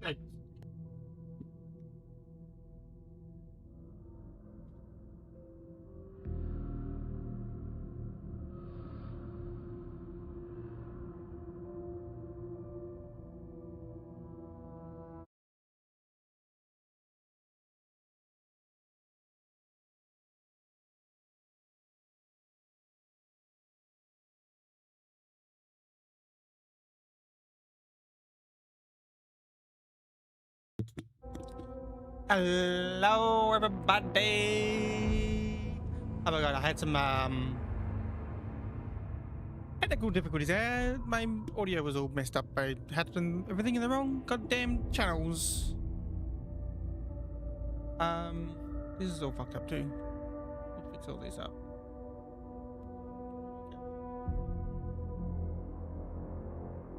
Hey. Hello, everybody. Oh my god, I had some technical difficulties there. My audio was all messed up. I had everything in the wrong goddamn channels. This is all fucked up too. Let me fix all this up.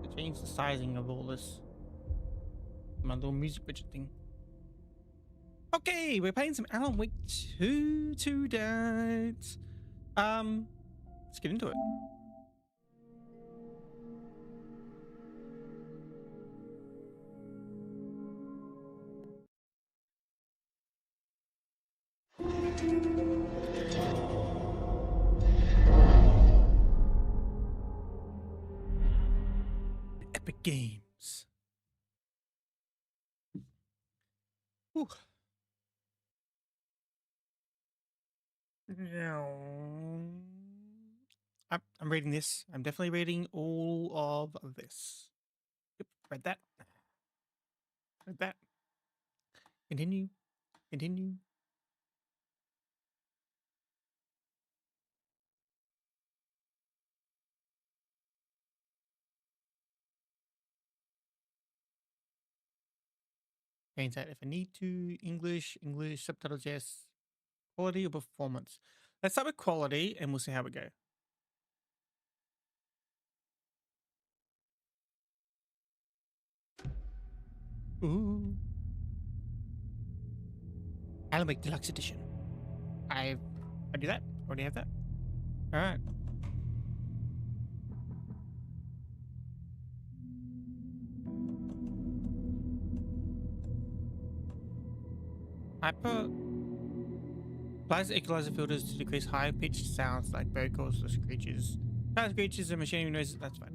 To change the sizing of all this. My little music widget thing. Okay, we're playing some Alan Wake 2 tonight. Let's get into it. Epic Games. Whew. I'm reading this. I'm definitely reading all of this. Yep, read that. Read that. Continue. Continue. Change that if I need to. English, subtitles, yes. Quality or performance. Let's start with quality and we'll see how we go. Ooh. Alan Wake Deluxe Edition. I do that. Already have that. All right. Hyper applies equalizer filters to decrease high pitched sounds like bird calls or screeches. Screeches and machinery noises. That's fine.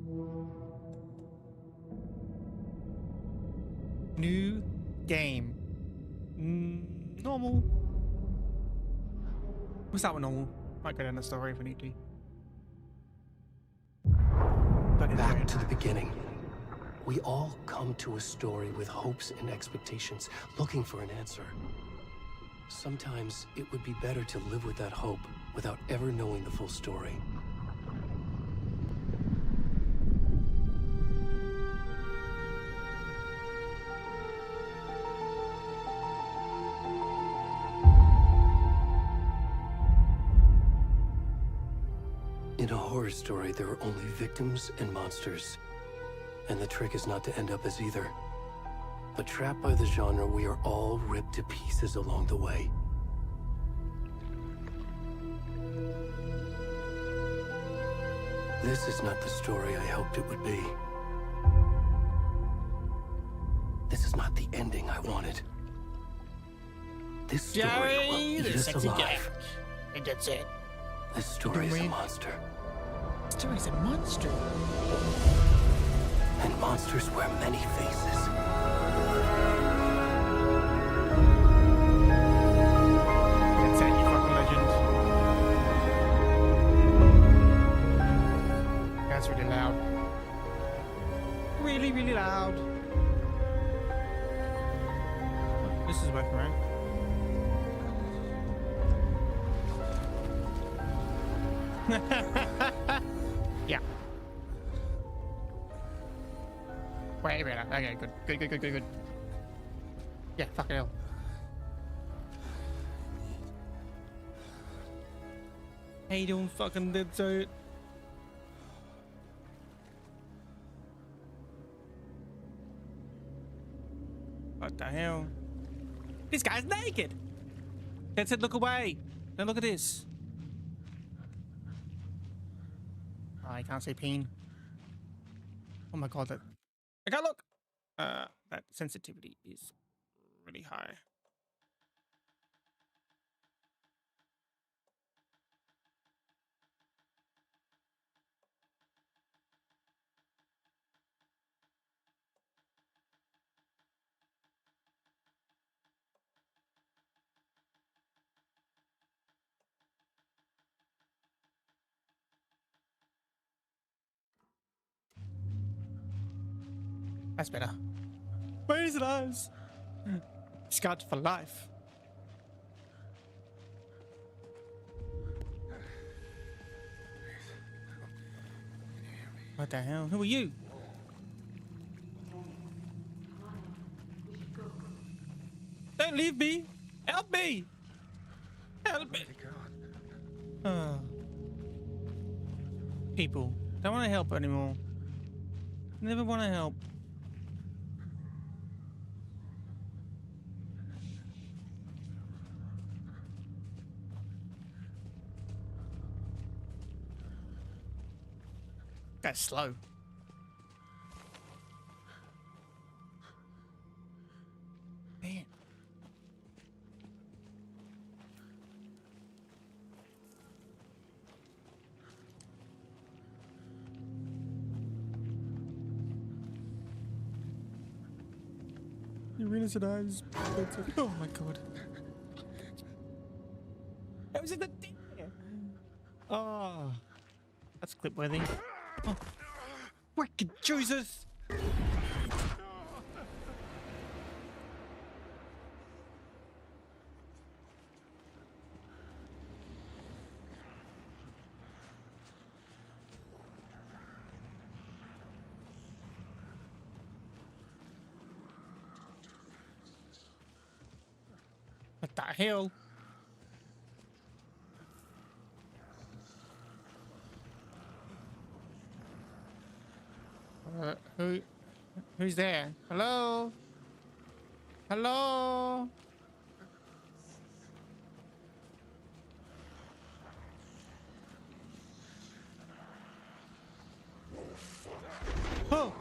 New game. Normal. We'll start with normal. Might go down the story if we need to. Back to the beginning. We all come to a story with hopes and expectations, looking for an answer. Sometimes it would be better to live with that hope without ever knowing the full story. In a horror story, there are only victims and monsters. And the trick is not to end up as either. But trapped by the genre, we are all ripped to pieces along the way. This is not the story I hoped it would be. This is not the ending I wanted. This story will eat us alive. And that's it. This story is a monster. This story is a monster. And monsters wear many faces. That's it, you fucking legend. That's really loud. Really, really loud. This is working, right? Yeah. Way better. Okay, good. Yeah, fucking hell. Hey, don't fucking did it. What the hell? This guy's naked. Dad said, look away. Don't look at this. I can't say peen. Oh my god, that. I can't look. that sensitivity is really high. That's better. Where's his eyes? Scarred for life. What the hell? Who are you? Don't leave me! Help me! Help me! Oh. People, don't want to help anymore. Never want to help. That's slow. Man. Your innocent eyes. Oh my god. That was in the deer. Oh. That's clip worthy. Oh. Wicked Jesus! What the hell? Who's there? Hello? Hello? Oh!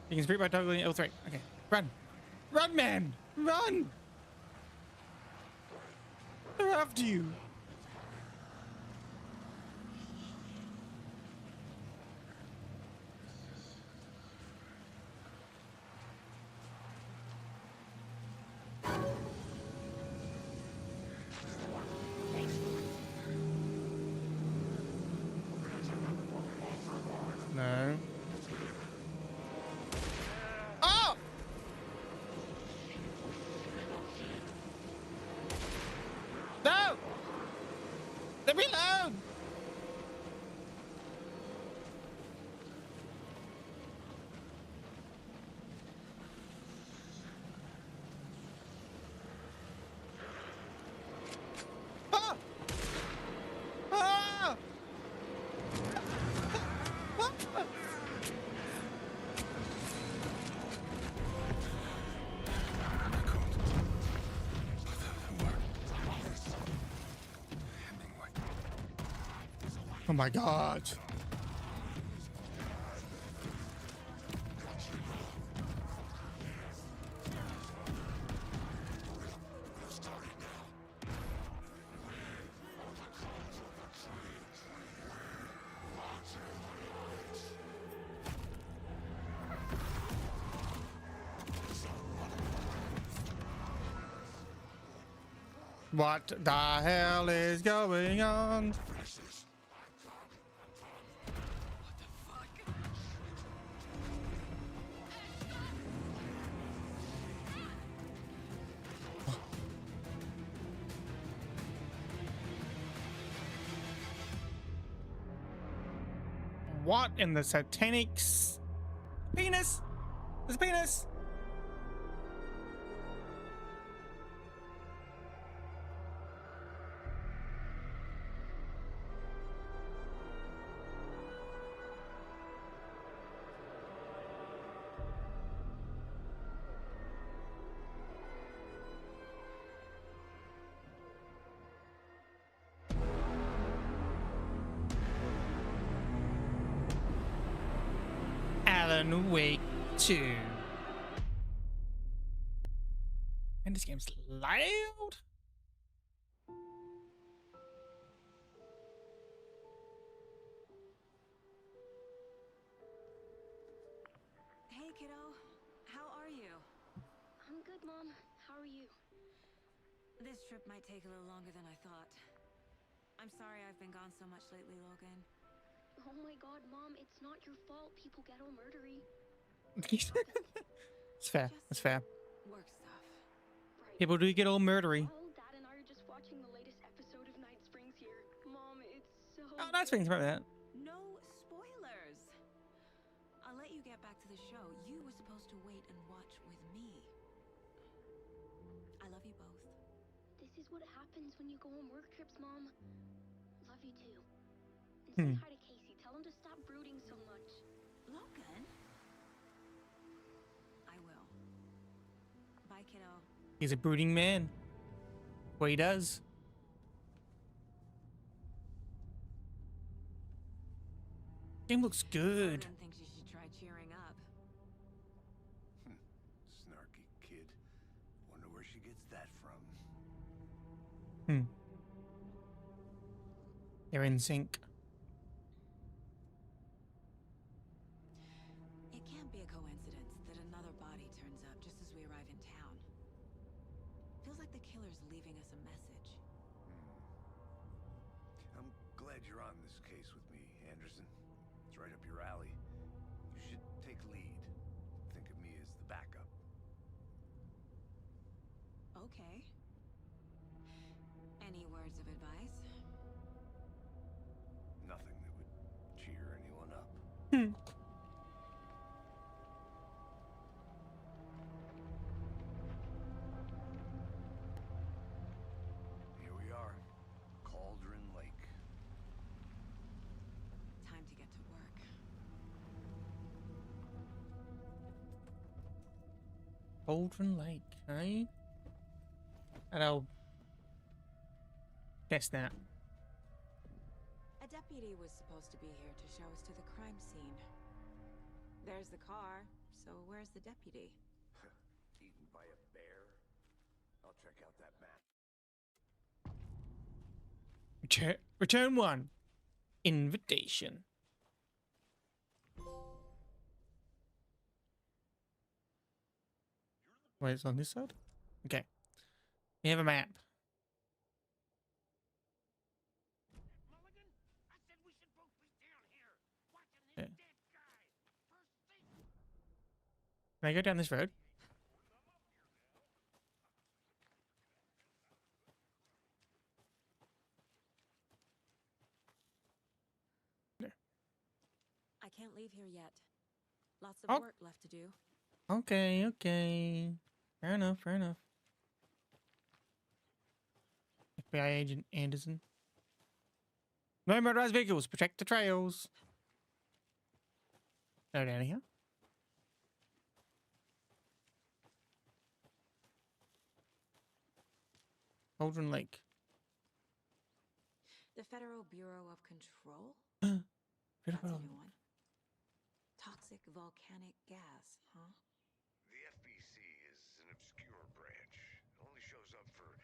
You can speak by toggling L3. Okay. Run! Run, man! Run! They're after you! No. Oh! No! Let me alone! Ah! Ah! Oh my god. What the hell is going on? What in the satanics? Penis! There's a penis! Alan Wake 2. And this game's loud. Hey, kiddo. How are you? I'm good, Mom. How are you? This trip might take a little longer than I thought. I'm sorry I've been gone so much lately, Logan. Oh my god, Mom, it's not your fault people get all murdery. It's fair. That's fair. Work stuff. Right. People do get all murdery. Well, Dad and I are just watching the latest episode of Night Springs here. Mom, it's so Oh, Night Springs about that. No spoilers. I'll let you get back to the show. You were supposed to wait and watch with me. I love you both. This is what happens when you go on work trips, Mom. Love you too. And say hi to Casey. Tell him to stop brooding so much. Logan? I will. Bye, kiddo. He's a brooding man. What he does. Game looks good. Logan thinks you should try cheering up. Snarky kid. Wonder where she gets that from. They're in sync. It can't be a coincidence that another body turns up just as we arrive in town. Feels like the killer's leaving us a message. I'm glad you're on this case with me, Anderson. It's right up your alley. You should take lead. Think of me as the backup. Okay. Any words of advice? Nothing that would cheer anyone up. Here we are. Cauldron Lake. Time to get to work. Cauldron Lake, eh? And I'll test that. A deputy was supposed to be here to show us to the crime scene. There's the car, so where's the deputy? Eaten by a bear. I'll check out that map. Return 1. Invitation. Wait, it's on this side? Okay. We have a map. Mulligan, I said we should both be down here, watching this Yeah. dead guy. First thing. Can I go down this road? I can't leave here yet. Lots of Oh. work left to do. Okay, okay. Fair enough, fair enough. FBI agent Anderson. No motorized vehicles. Protect the trails. No down here. Cauldron Lake. The Federal Bureau of Control? Beautiful. That's a new one. Toxic volcanic gas, huh? The FBC is an obscure branch. It only shows up for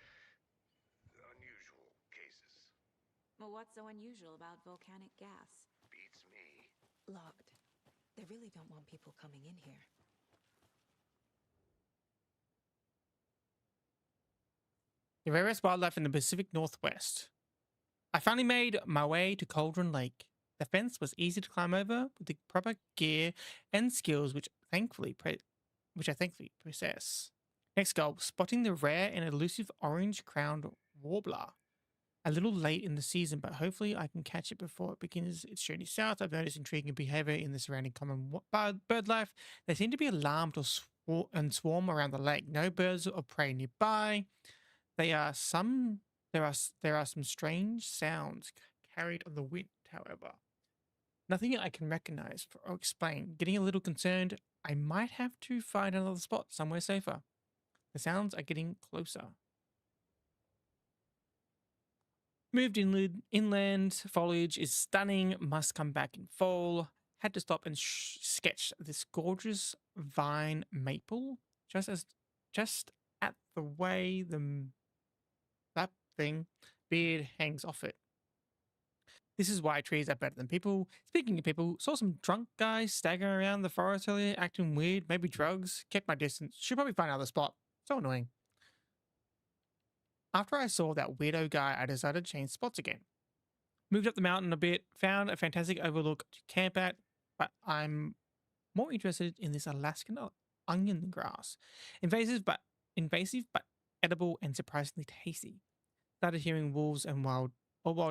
unusual cases. Well, what's so unusual about volcanic gas? Beats me. Logged. They really don't want people coming in here. The rarest wildlife in the Pacific Northwest. I finally made my way to Cauldron Lake. The fence was easy to climb over with the proper gear and skills, which I thankfully possess. Next goal: spotting the rare and elusive orange-crowned warbler. A little late in the season, but hopefully I can catch it before it begins its journey south. I've noticed intriguing behavior in the surrounding common bird life. They seem to be alarmed or swarm around the lake. No birds of prey nearby. There are some strange sounds carried on the wind, however. Nothing I can recognize or explain. Getting a little concerned, I might have to find another spot somewhere safer. The sounds are getting closer. Moved inland, foliage is stunning, must come back in fall. had to stop and sketch this gorgeous vine maple just at the way that thing beard hangs off it. This is why trees are better than people. Speaking of people, saw some drunk guys staggering around the forest earlier, acting weird, maybe drugs. Kept my distance. Should probably find another spot. So annoying. After I saw that weirdo guy, I decided to change spots again. Moved up the mountain a bit, found a fantastic overlook to camp at, but I'm more interested in this Alaskan onion grass. Invasive but edible and surprisingly tasty. Started hearing wolves and wild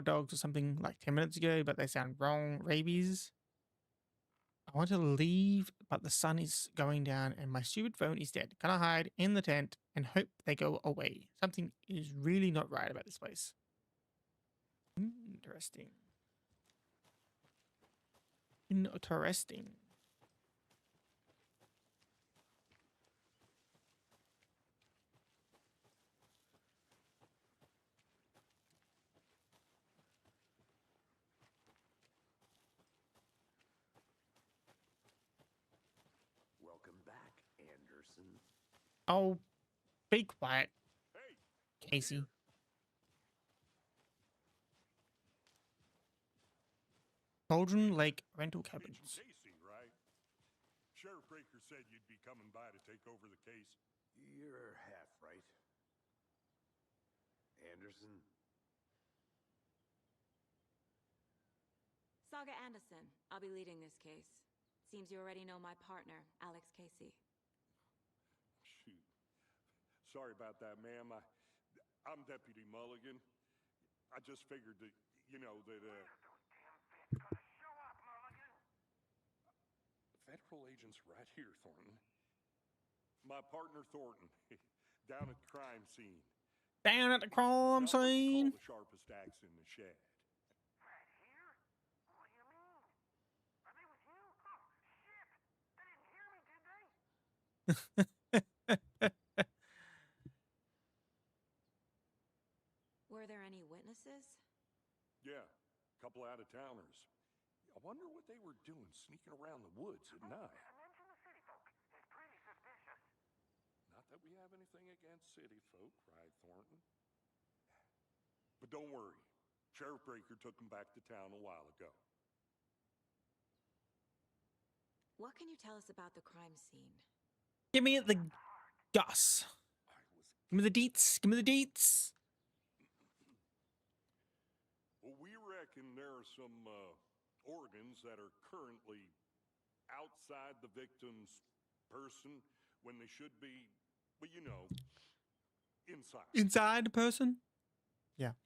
dogs or something like 10 minutes ago, but they sound wrong. Rabies. I want to leave, but the sun is going down and my stupid phone is dead. Can I hide in the tent and hope they go away? Something is really not right about this place. Interesting. Interesting. Welcome back, Anderson. Oh, be quiet, Hey, Casey. Cauldron Lake rental cabins. Casey, right? Sheriff Breaker said you'd be coming by to take over the case. you're half right. Anderson, Saga Anderson. I'll be leading this case. Seems you already know my partner, Alex Casey. Shoot. Sorry about that, ma'am. I'm Deputy Mulligan. I just figured that, Federal agents right here, Thornton. My partner, Thornton, down at the crime scene. Down at the crime Not what you scene. call the sharpest axe in the shed. Right here? What do you mean? Are they with you? Oh, shit! They didn't hear me, did they? Were there any witnesses? Yeah, a couple out-of-towners. I wonder what they were doing sneaking around the woods at night. Mention the city folk. It's pretty suspicious. Not that we have anything against city folk, right, Thornton? But don't worry. Sheriff Breaker took them back to town a while ago. What can you tell us about the crime scene? Give me the Gus. I was... Give me the deets. Give me the deets. Well, we reckon there are some organs that are currently outside the victim's person when they should be, well, inside. Inside the person? Yeah.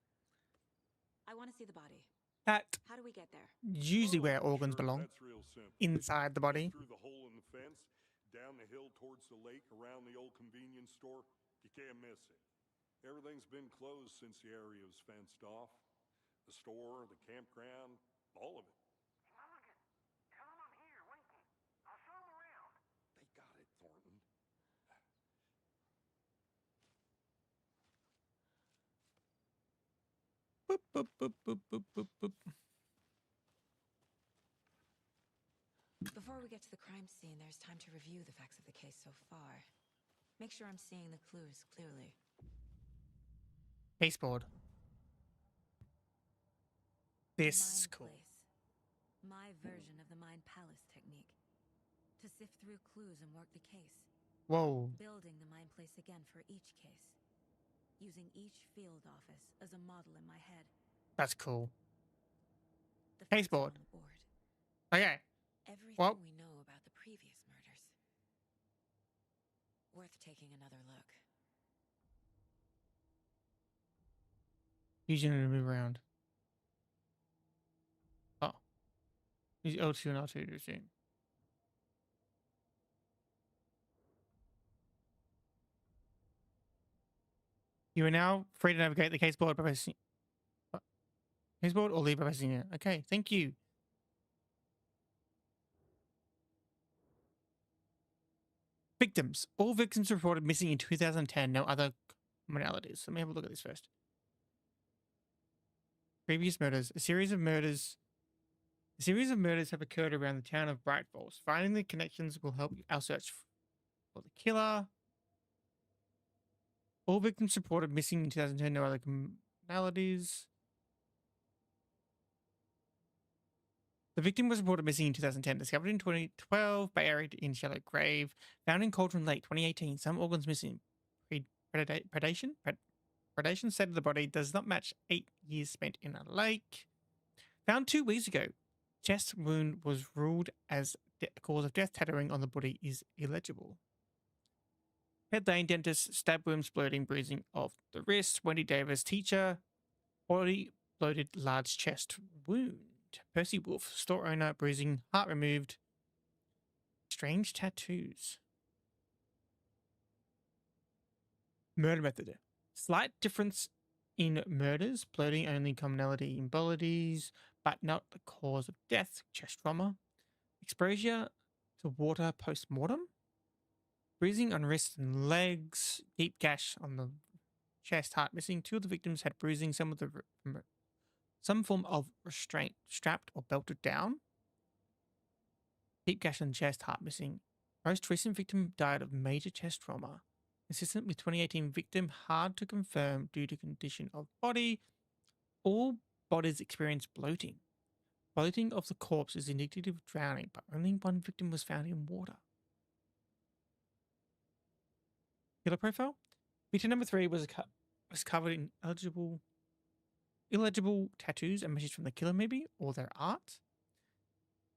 I want to see the body. That How do we get there? usually where organs Sure, belong. That's real simple. Inside the body. Through the hole in the fence, down the hill towards the lake, around the old convenience store. You can't miss it. Everything's been closed since the area was fenced off. The store, the campground, all of it. Mulligan, tell them I'm here, waiting. I'll show them around. They got it, Thornton. Boop, boop, boop, boop, boop, boop, boop. Before we get to the crime scene, there's time to review the facts of the case so far. Make sure I'm seeing the clues clearly. Baseboard. This is Mind cool. place. My version of the Mind Palace technique. To sift through clues and work the case. Whoa. Building the Mind Place again for each case. Using each field office as a model in my head. That's cool. The facts are Baseboard. on the board. Okay. Everything Well- we know about the previous murders. Worth taking another look. Using it to move around. Oh. Use L2 and R2 to zoom. You are now free to navigate the caseboard by pressing caseboard or leave by pressing it. Okay, thank you. Victims. All victims reported missing in 2010. No other commonalities. Let me have a look at this first. Previous murders. A series of murders A series of murders have occurred around the town of Bright Falls. Finding the connections will help our search for the killer. All victims reported missing in 2010. No other commonalities. The victim was reported missing in 2010. Discovered in 2012, buried in shallow grave. Found in Cauldron Lake, 2018. Some organs missing. Predation? Predation state of the body does not match 8 years spent in a lake. Found 2 weeks ago. Chest wound was ruled as cause of death. Tattooing on the body is illegible. Head Lane dentist, stab wounds, bloating, bruising of the wrist. Wendy Davis, teacher, body bloated, large chest wound. Percy Wolf, store owner, bruising, heart removed. Strange tattoos. Murder method. Slight difference in murders. Bloating only commonality in bodies, but not the cause of death. Chest trauma. Exposure to water post-mortem. Bruising on wrists and legs. Deep gash on the chest, heart missing. 2 of the victims had bruising. Some form of restraint, strapped or belted down. Deep gash on chest, heart missing. Most recent victim died of major chest trauma. Consistent with 2018 victim, hard to confirm due to condition of body. All bodies experience bloating. Bloating of the corpse is indicative of drowning, but only 1 victim was found in water. Killer profile. Victim number 3 was covered in illegible tattoos and messages from the killer, maybe, or their art.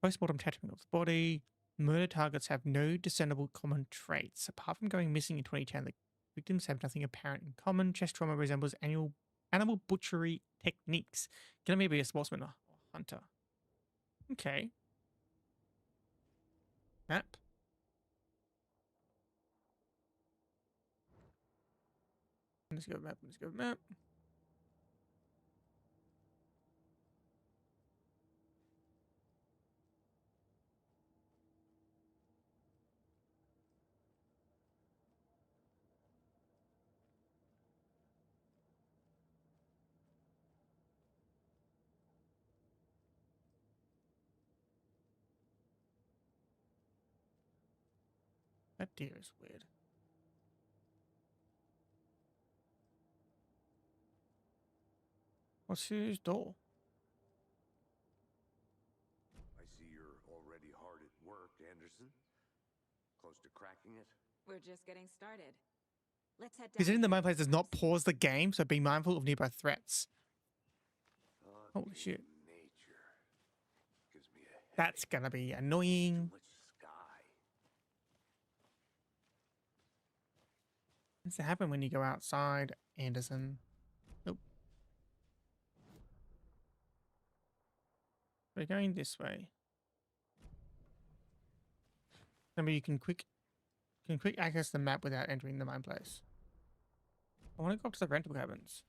Postmortem tattooing of the body. Murder targets have no discernible common traits. Apart from going missing in 2010, the victims have nothing apparent in common. Chest trauma resembles animal butchery techniques. Killer may be a sportsman or hunter. Okay. Map. Let's go map. Let's go map. That deer is weird. What's his door? I see you're already hard at work, Anderson. Close to cracking it? We're just getting started. Let's head down. Visiting the mine place does not pause the game, so be mindful of nearby threats. Holy shit. Nature gives me a That's gonna be annoying. much sky. What's to happen when you go outside, Anderson? Nope. We're going this way. Remember, you can quick access the map without entering the mine place. I want to go up to the rental cabins.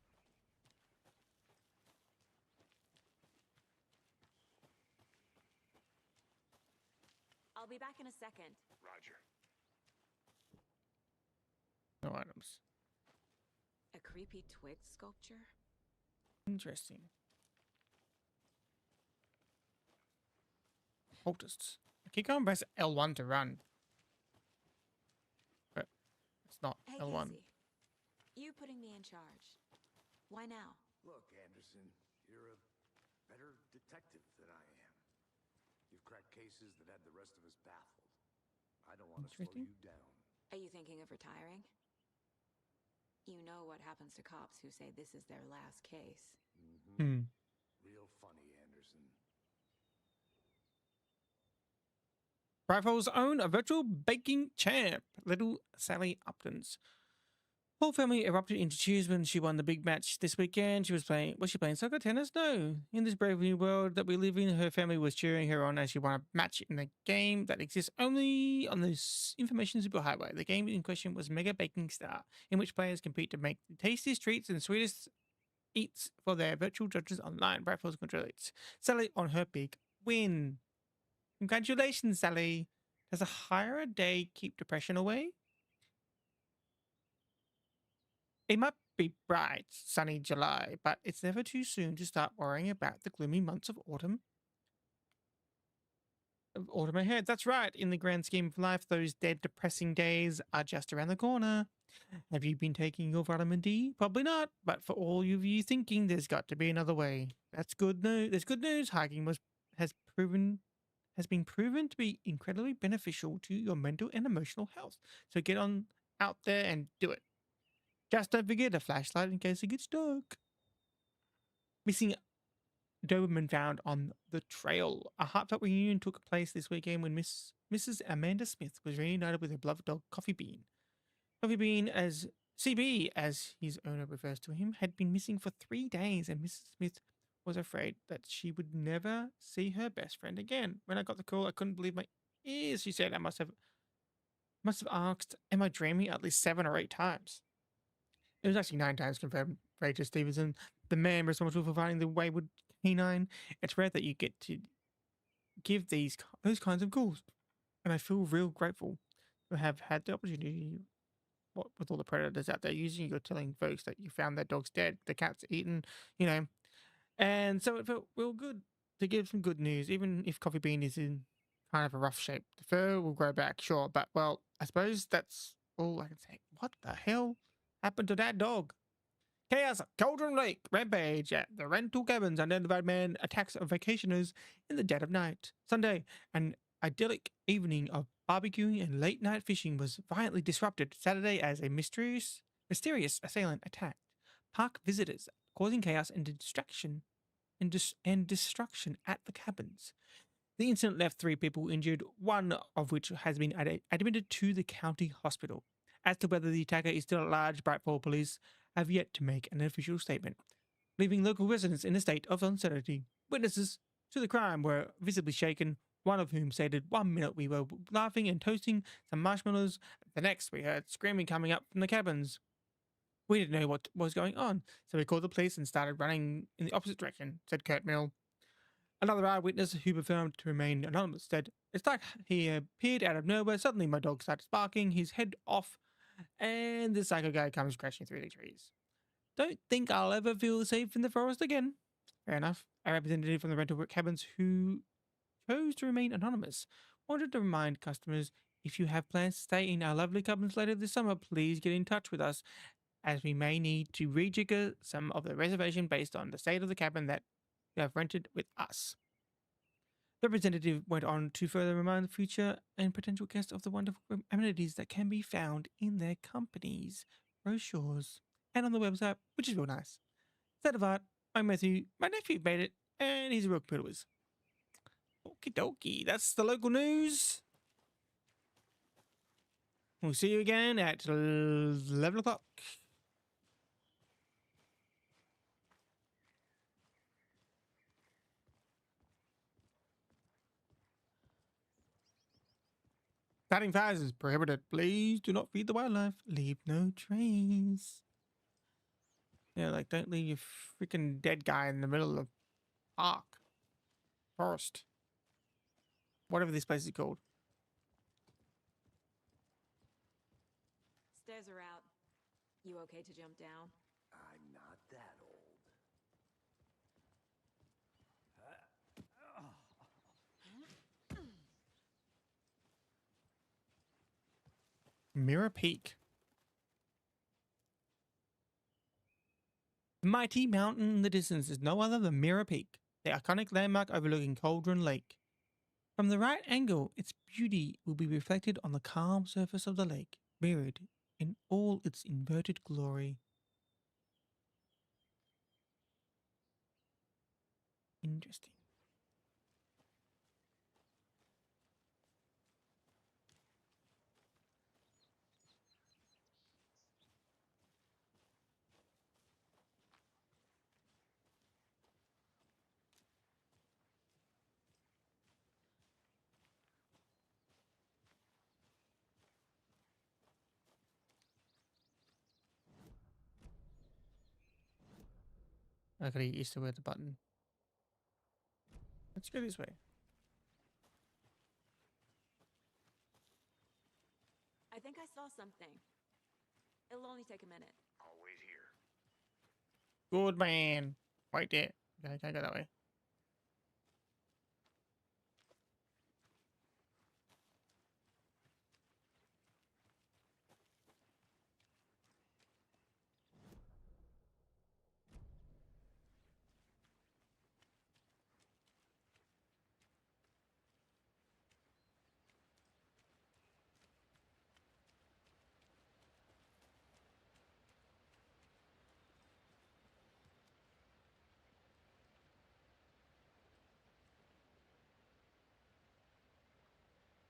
I'll be back in a second. Roger. No items. A creepy twig sculpture? Interesting. Cultists. I keep going press L1 to run. But it's not Hey, L1. Casey. You putting me in charge. Why now? Look, Anderson, you're a better detective than I am. You've cracked cases that had the rest of us baffled. I don't want to slow Interesting. you down. Are you thinking of retiring? You know what happens to cops who say this is their last case. Hmm. Real funny, Anderson. Rifle's own a virtual baking champ, little Sally Upton's whole family erupted into cheers when she won the big match this weekend. Was she playing soccer, tennis? No. In this brave new world that we live in, her family was cheering her on as she won a match in a game that exists only on this information superhighway. The game in question was Mega Baking Star, in which players compete to make the tastiest treats and sweetest eats for their virtual judges online. Rifle's congratulates Sally on her big win. Congratulations, Sally. Does a higher a day keep depression away? It might be bright, sunny July, but it's never too soon to start worrying about the gloomy months of autumn all to my head. That's right. In the grand scheme of life, those dead, depressing days are just around the corner. Have you been taking your vitamin D? Probably not. But for all of you thinking, there's got to be another way. That's good news. There's good news. Hiking has been proven to be incredibly beneficial to your mental and emotional health. So get on out there and do it. Just don't forget a flashlight in case it gets dark. Missing Doberman found on the trail. A heartfelt reunion took place this weekend when Mrs. Amanda Smith was reunited with her beloved dog Coffee Bean. Coffee Bean, as CB, as his owner refers to him, had been missing for 3 days, and Mrs. Smith was afraid that she would never see her best friend again. When I got the call, I couldn't believe my ears. She said, I must have asked, am I dreaming, at least 7 or 8 times. It was actually 9 times confirmed. Rachel Stevenson, the man responsible for finding the wayward canine. It's rare that you get to give those kinds of calls, and I feel real grateful to have had the opportunity. What with all the predators out there using, you're telling folks that you found their dog's dead, the cat's eaten, and so it felt real good to give some good news, even if Coffee Bean is in kind of a rough shape. The fur will grow back, sure, but well, I suppose that's all I can say. What the hell happened to that dog? Chaos, Cauldron Lake, rampage at the rental cabins. Unidentified man attacks vacationers in the dead of night. Sunday, an idyllic evening of barbecuing and late night fishing was violently disrupted Saturday as a mysterious assailant attacked park visitors, causing chaos and destruction at the cabins. The incident left 3 people injured, one of which has been admitted to the county hospital. As to whether the attacker is still at large, Brightfall police have yet to make an official statement, leaving local residents in a state of uncertainty. Witnesses to the crime were visibly shaken, one of whom stated, 1 minute we were laughing and toasting some marshmallows, the next we heard screaming coming up from the cabins. We didn't know what was going on, so we called the police and started running in the opposite direction, said Kurt Mill. Another eyewitness, who preferred to remain anonymous, said, it's like he appeared out of nowhere. Suddenly my dog started barking, his head off, and the psycho guy comes crashing through the trees. Don't think I'll ever feel safe in the forest again. Fair enough. A representative from the rental cabins who chose to remain anonymous wanted to remind customers, if you have plans to stay in our lovely cabins later this summer, please get in touch with us, as we may need to rejigger some of the reservation based on the state of the cabin that you have rented with us. The representative went on to further remind the future and potential guests of the wonderful amenities that can be found in their company's brochures and on the website, which is real nice. State of art, I'm Matthew. My nephew made it, and he's a real computer whiz. Okie dokie, that's the local news. We'll see you again at 11 o'clock. Starting fires is prohibited. Please do not feed the wildlife. Leave no trace. Yeah, like don't leave your freaking dead guy in the middle of the park. Forest. Whatever this place is called. Stairs are out. You okay to jump down? I'm not that old. Mirror Peak. The mighty mountain in the distance is no other than Mirror Peak, the iconic landmark overlooking Cauldron Lake. From the right angle, its beauty will be reflected on the calm surface of the lake, mirrored in all its inverted glory. Interesting. I gotta get used to where the button. Let's go this way. I think I saw something. It'll only take a minute. I'll wait here. Good man. Right there. Okay, I can't go that way.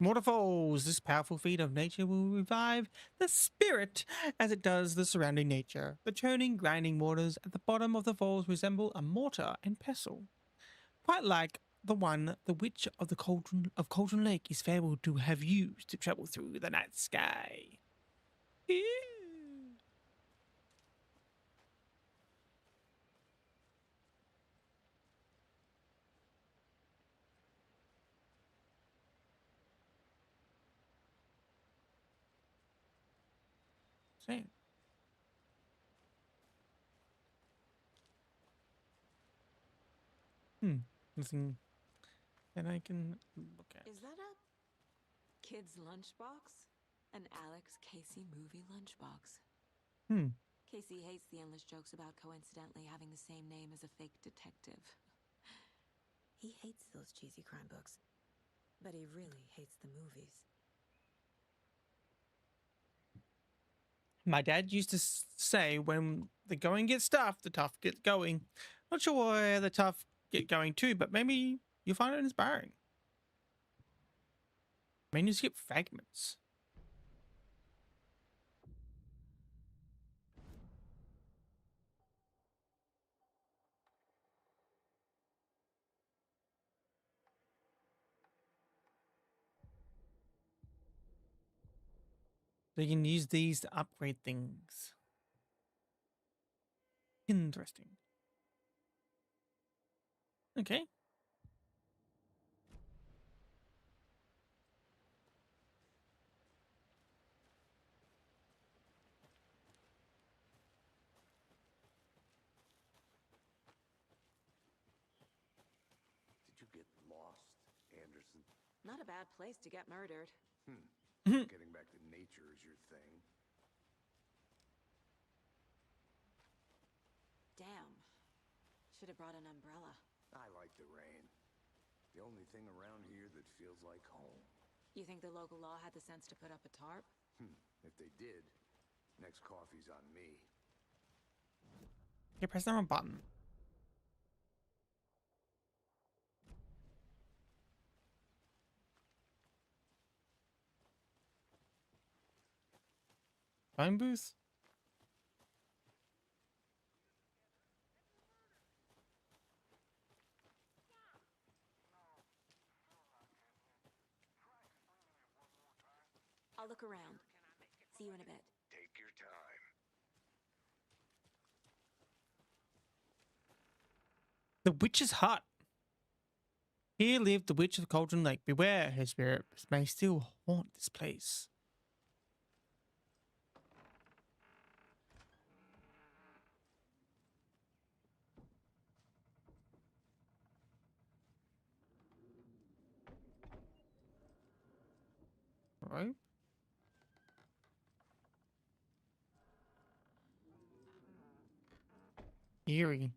Waterfalls. This powerful feat of nature will revive the spirit as it does the surrounding nature. The churning, grinding waters at the bottom of the falls resemble a mortar and pestle, quite like the one the witch of the Cauldron Lake is fabled to have used to travel through the night sky. Ew. Same. Nothing that I can look at. Is that a kid's lunchbox? An Alex Casey movie lunchbox. Hmm. Casey hates the endless jokes about coincidentally having the same name as a fake detective. He hates those cheesy crime books, but he really hates the movies. My dad used to say, when the going gets tough, the tough get going. Not sure where the tough get going to, but maybe you'll find it inspiring. Manuscript fragments. So you can use these to upgrade things. Interesting. Okay. Did you get lost, Anderson? Not a bad place to get murdered. Getting back to nature is your thing. Damn. Should have brought an umbrella. I like the rain. The only thing around here that feels like home. You think the local law had the sense to put up a tarp? If they did, next coffee's on me. You press the wrong button. Phone booth? I'll look around. See you in a bit. Take your time. The witch's hut. Here lived the witch of Cauldron Lake. Beware, her spirit may still haunt this place. Right? Eerie.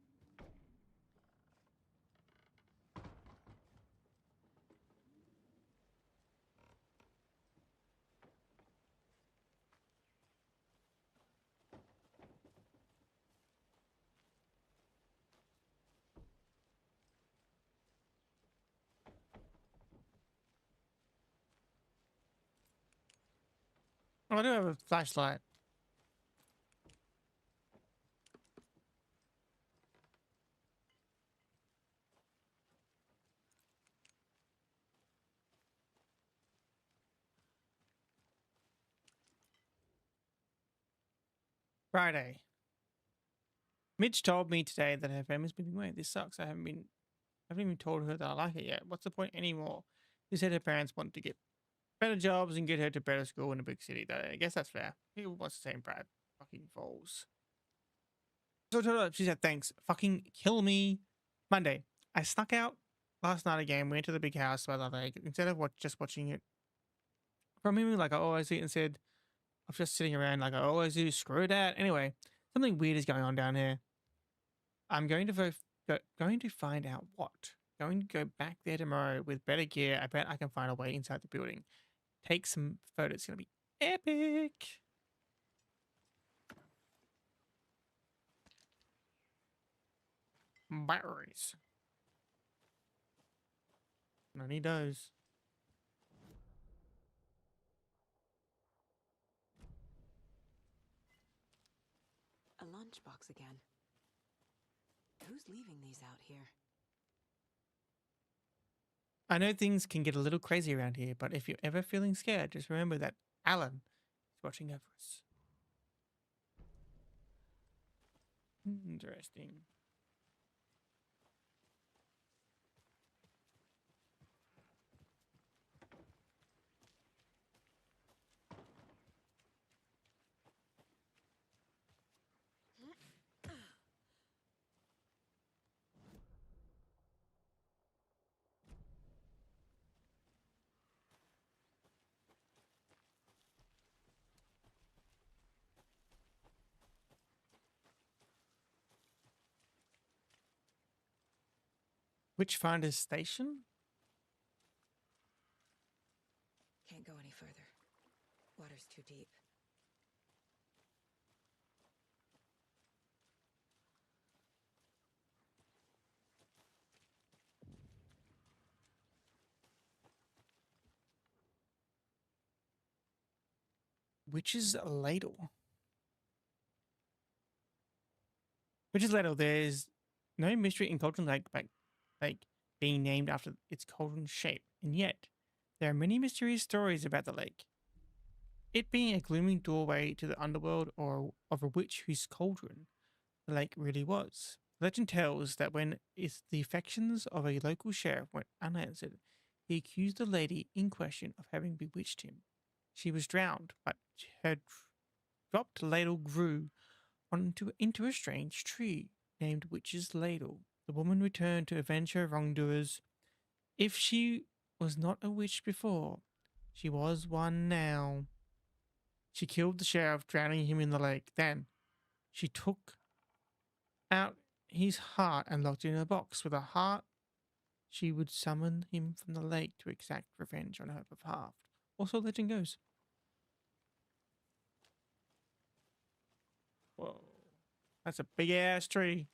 Oh, I do have a flashlight. Friday. Mitch told me today that her family's moving away. This sucks. I haven't even told her that I like it yet. What's the point anymore? She said her parents want to get better jobs and get her to better school in a big city. I guess that's fair. Who wants the same Brad? Fucking falls. So I told her, she said, thanks. Fucking kill me. Monday. I snuck out last night again. Went to the big house by the lake. Instead of just watching it from him, like I always do, instead of just sitting around like I always do, screw that. Anyway, something weird is going on down here. I'm going to find out what. Going to go back there tomorrow with better gear. I bet I can find a way inside the building. Take some photos. It's going to be epic. Batteries. I need those. lunchbox again. Who's leaving these out here? I know things can get a little crazy around here, but if you're ever feeling scared, just remember that Alan is watching over us. Interesting. Witchfinder's Station? Can't go any further. Water's too deep. Witch's Ladle. Witch's Ladle, there's no mystery in Cauldron Lake being named after its cauldron shape, and yet there are many mysterious stories about the lake. It being a gloomy doorway to the underworld or of a witch whose cauldron the lake really was. Legend tells that when the affections of a local sheriff went unanswered, he accused the lady in question of having bewitched him. She was drowned, but her dropped ladle grew into a strange tree named Witch's Ladle. The woman returned to avenge her wrongdoers. If she was not a witch before, she was one now. She killed the sheriff, drowning him in the lake. Then she took out his heart and locked it in a box. With a heart, she would summon him from the lake to exact revenge on her behalf. Also, legend goes. Whoa. That's a big ass tree.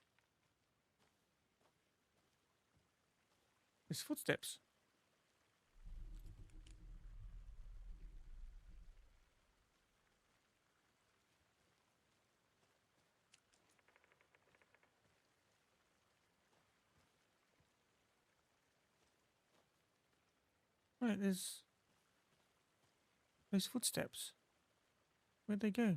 There's footsteps. Right, there's those footsteps. Where'd they go?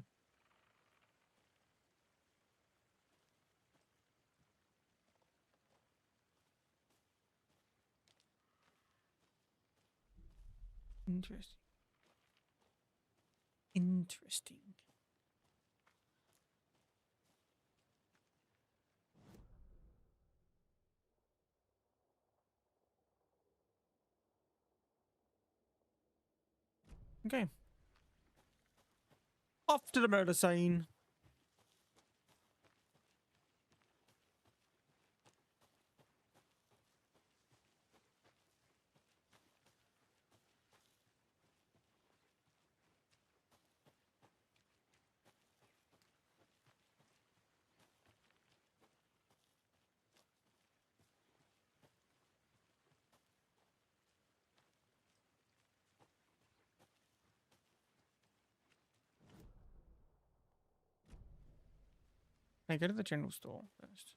Interesting. Interesting. Okay. Off to the murder scene. I go to the general store first.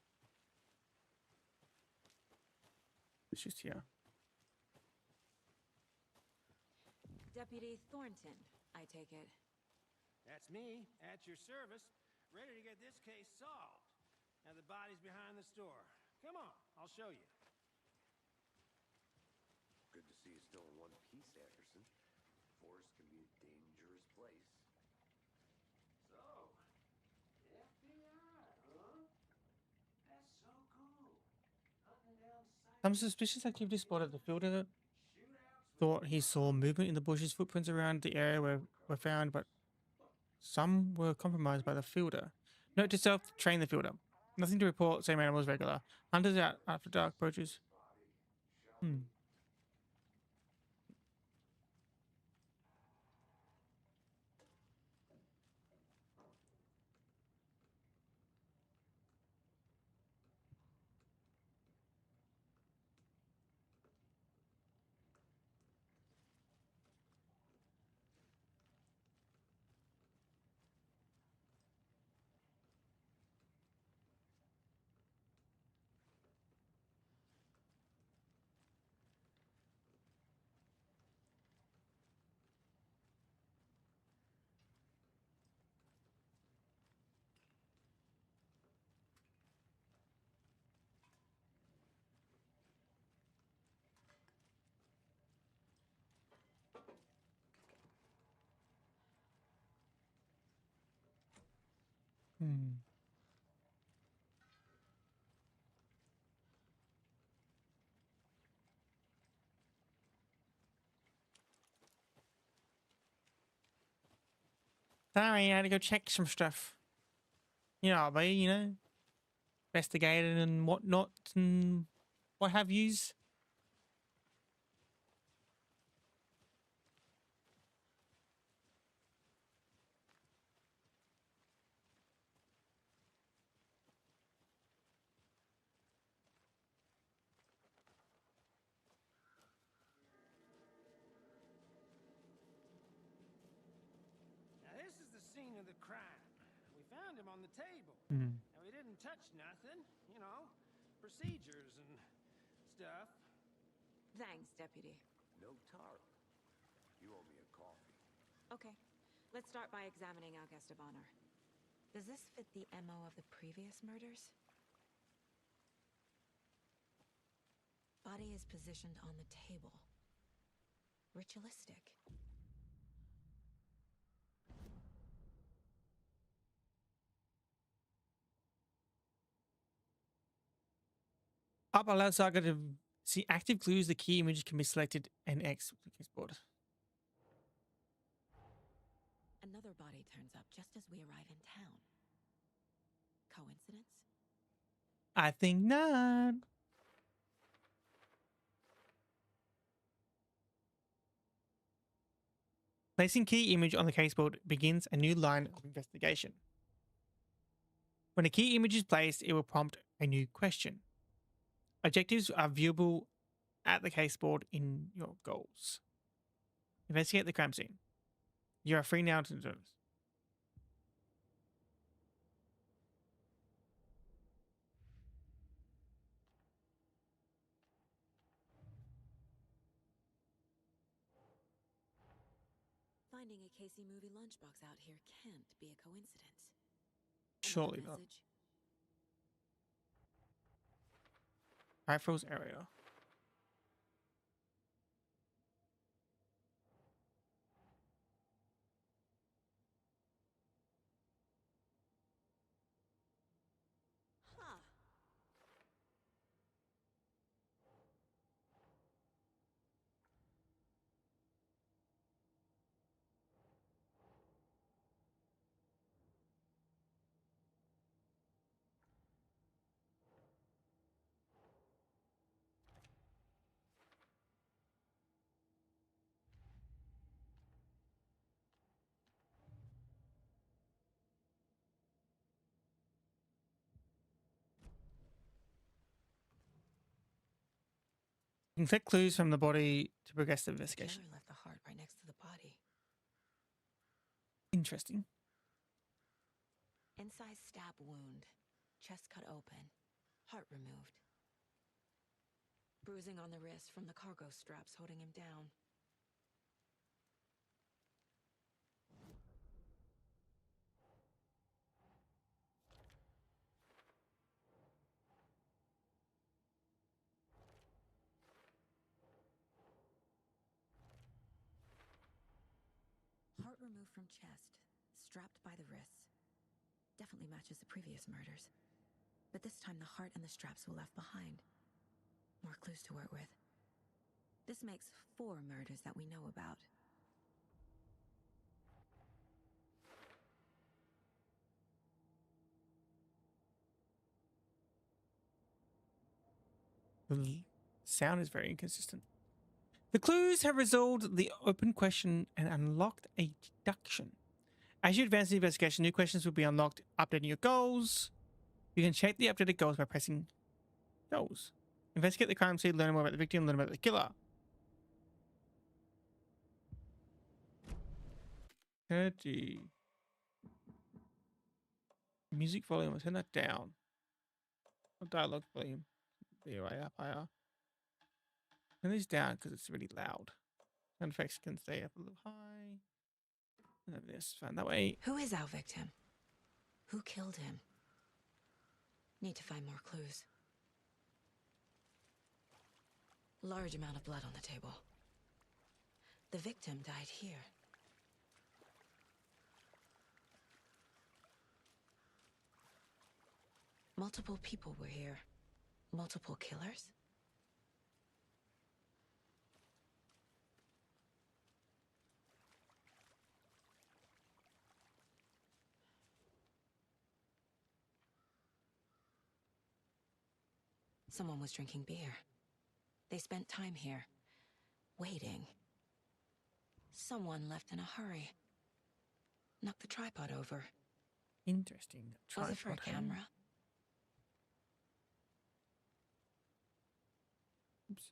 It's just here. Deputy Thornton, I take it. That's me, at your service, ready to get this case solved. Now the body's behind the store. Come on, I'll show you. Good to see you still in one piece, Anderson. Forest can be a dangerous place. So, FBI, huh? That's so cool. Hunting down Some suspicious activity spotted. The fielder thought he saw movement in the bushes. Footprints around the area were found, but some were compromised by the fielder. Note to self, train the fielder. Nothing to report, same animals regular. Hunters out after dark approaches. Hmm. Sorry, I had to go check some stuff. You know, investigated and whatnot and what have yous. Now, this is the scene of the crime. We found him on the table. Hmm. And we didn't touch nothing, you know, procedures and stuff. Thanks, Deputy. No tar. You owe me a coffee. Okay, let's start by examining our guest of honor. Does this fit the MO of the previous murders? Body is positioned on the table. Ritualistic. Up allows Saga to see active clues. The key image can be selected and X with the keyboard. Another body turns up just as we arrive in town. Coincidence? I think not. Placing key image on the caseboard begins a new line of investigation. When a key image is placed, it will prompt a new question. Objectives are viewable at the caseboard in your goals. Investigate the crime scene. You are free now to do this. Finding a Casey movie lunchbox out here can't be a coincidence. Surely Another not. message? Rifles area. Huh. You can collect clues from the body to progress the investigation. Killer left the heart right next to the body. Interesting. Inside stab wound. Chest cut open. Heart removed. Bruising on the wrist from the cargo straps holding him down. Heart removed from chest. Strapped by the wrists. Definitely matches the previous murders. But this time the heart and the straps were left behind. More clues to work with. This makes 4 murders that we know about. The sound is very inconsistent. The clues have resolved the open question and unlocked a deduction. As you advance the investigation, new questions will be unlocked, updating your goals. You can check the updated goals by pressing goals. Investigate the crime scene, learn more about the victim, learn about the killer. 30. Music volume, I'll turn that down. Dialogue volume. Be way up higher. Turn these down because it's really loud. Sound effects can stay up a little high. And this, fine that way. Who is our victim? Who killed him? Need to find more clues. Large amount of blood on the table. The victim died here. Multiple people were here. Multiple killers? Someone was drinking beer. They spent time here, waiting. Someone left in a hurry. Knocked the tripod over. Interesting. Was it for a Tripod, hey? camera? Oops.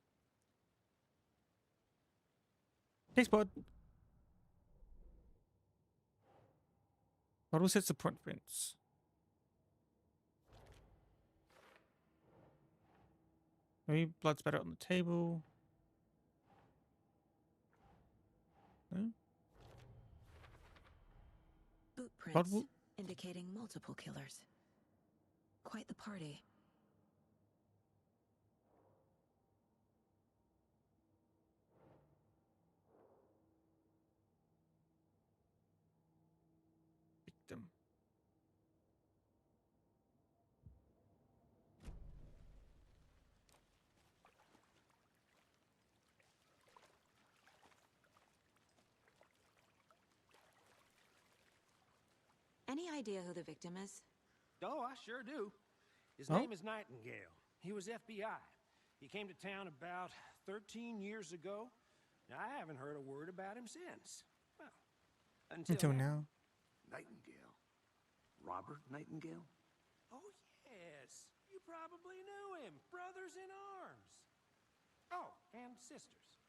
Thanks, bud. Bottle sets the footprints. Maybe blood spatter on the table. No? Boot Blood prints, indicating multiple killers. Quite the party. victim. Any idea who the victim is? Oh, I sure do. His Oh? name is Nightingale. He was FBI. He came to town about 13 years ago. Now, I haven't heard a word about him since. Well, Until now. Nightingale? Robert Nightingale? Oh, yes. You probably knew him. Brothers in arms. Oh, and sisters.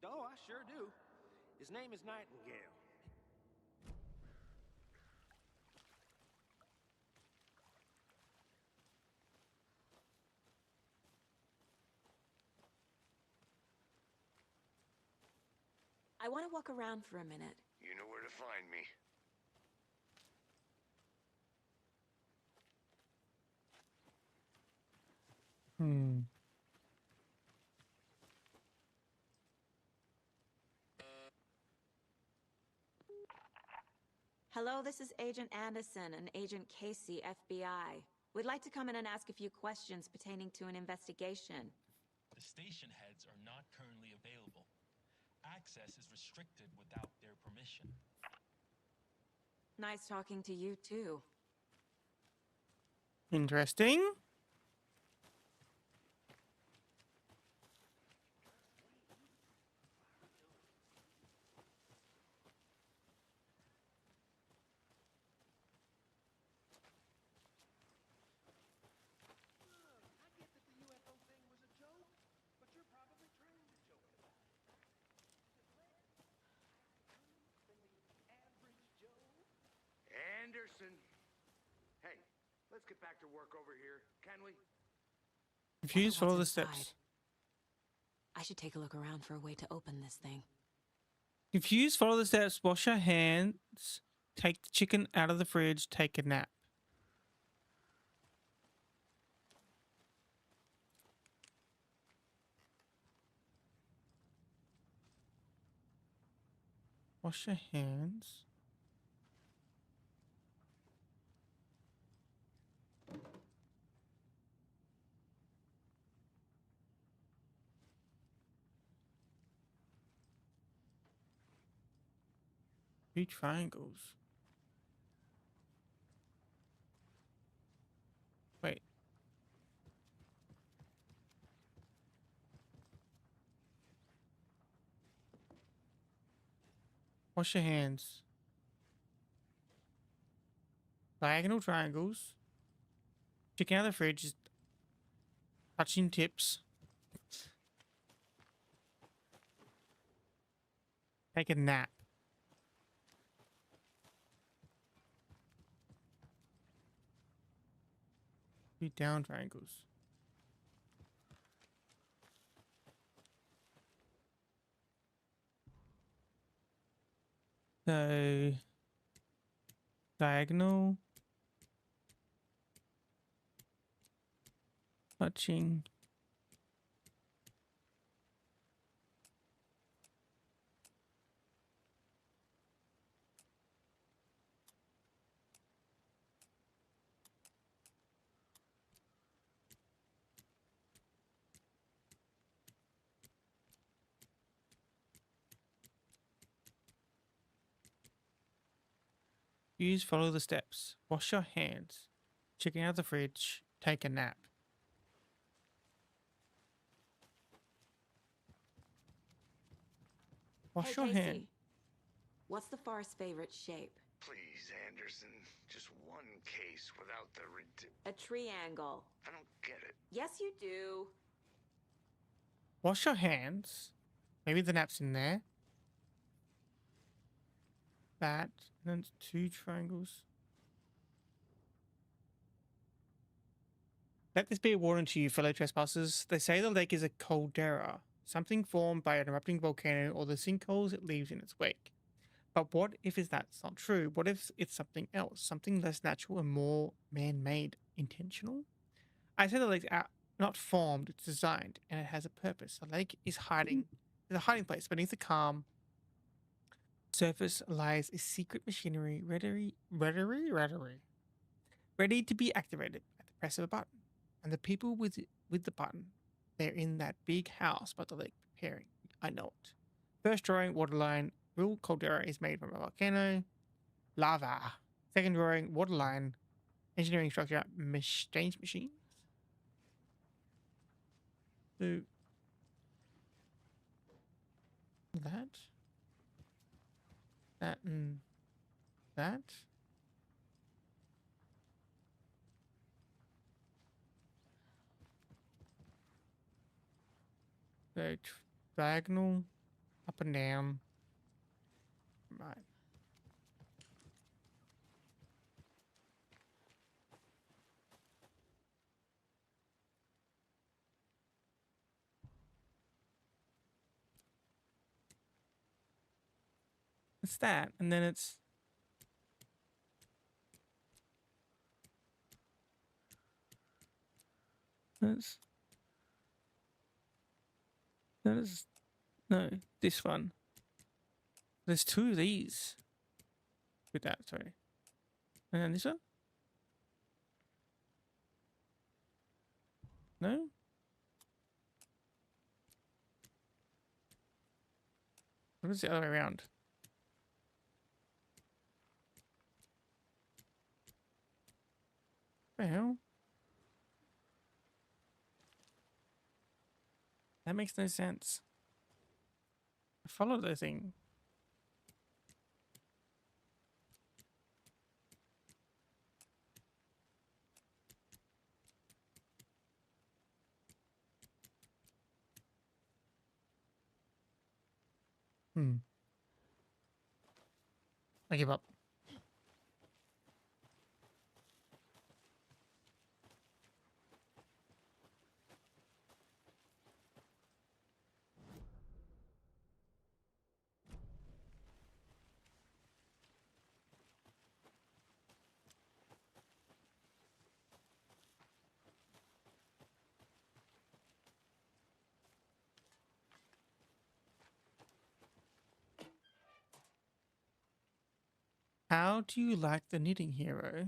Oh, I sure do. His name is Nightingale. I want to walk around for a minute. You know where to find me. Hmm. Hello, this is Agent Anderson and Agent Casey, FBI. We'd like to come in and ask a few questions pertaining to an investigation. The station heads are not currently available. Access is restricted without their permission. Nice talking to you, too. Interesting. Anderson! Hey, let's get back to work over here, can we? Confused, Wonder follow what's the inside. steps. I should take a look around for a way to open this thing. Confused, follow the steps, wash your hands, take the chicken out of the fridge, take a nap. Wash your hands. Three triangles. Wait. Wash your hands. Diagonal triangles. Chicken out of the fridge is touching tips. Take a nap. Three down triangles. So diagonal, touching. Use follow the steps. Wash your hands. Checking out the fridge. Take a nap. Wash Hey, your Casey. hand. What's the forest's favorite shape? Please, Anderson. Just one case without the A triangle. I don't get it. Yes, you do. Wash your hands. Maybe the nap's in there. That. And then it's 2 triangles. Let this be a warning to you, fellow trespassers. They say the lake is a caldera, something formed by an erupting volcano or the sinkholes it leaves in its wake. But what if that's not true? What if it's something else, something less natural and more man-made, intentional? I say the lake's not formed, it's designed, and it has a purpose. The lake is hiding. There's a hiding place beneath the calm surface lies a secret machinery ready to be activated at the press of a button. And the people with the button, they're in that big house by the lake preparing. I know it. First drawing, waterline, real caldera is made from a volcano. Lava. Second drawing, waterline, engineering structure, change machines. So that, and that. So diagonal, up and down. Right. It's that, and then it's that's that is no this one. There's 2 of these. With that, sorry. And then this one? No? What is the other way around? What the hell? That makes no sense. I followed the thing. I give up. How do you like the knitting, hero?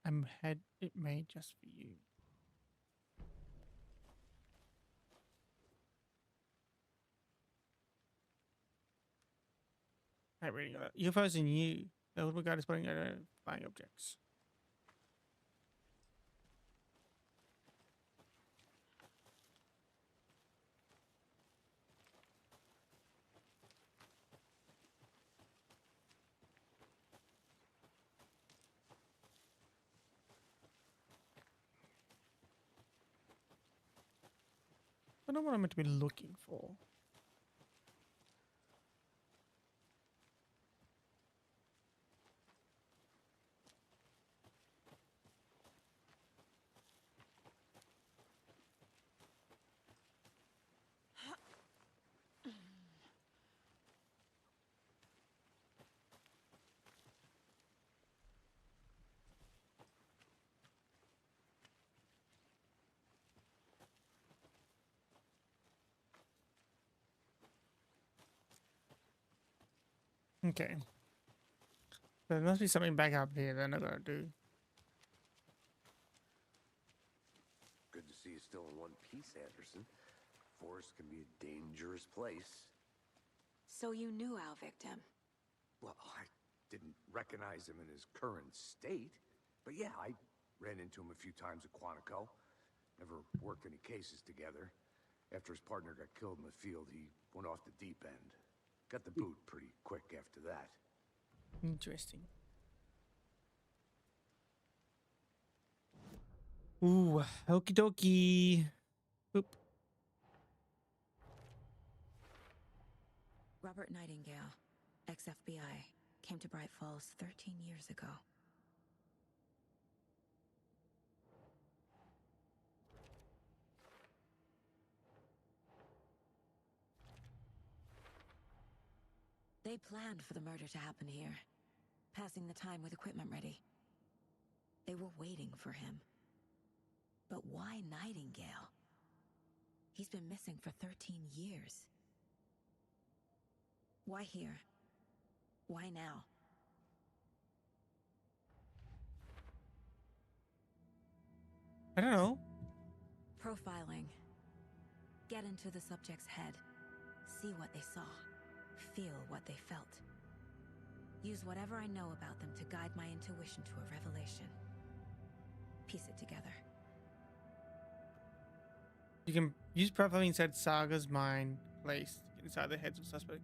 I'm had it made just for you. Right, reading that. UFOs in you. The little guy is putting flying objects. I don't know what I'm meant to be looking for. Okay. There must be something back up here that I gotta do. Good to see you still in one piece, Anderson. Forest can be a dangerous place. So you knew our victim. Well, I didn't recognize him in his current state. But yeah, I ran into him a few times at Quantico. Never worked any cases together. After his partner got killed in the field, he went off the deep end. Got the boot pretty quick after that. Interesting. Ooh, okie dokie. Boop. Robert Nightingale, ex-FBI, came to Bright Falls 13 years ago. They planned for the murder to happen here, passing the time with equipment ready. They were waiting for him. But why Nightingale? He's been missing for 13 years. Why here? Why now? I don't know. Profiling. Get into the subject's head. See what they saw. Feel what they felt. Use whatever I know about them to guide my intuition to a revelation. Piece it together. You can use profiling inside Saga's mind, placed inside the heads of suspect,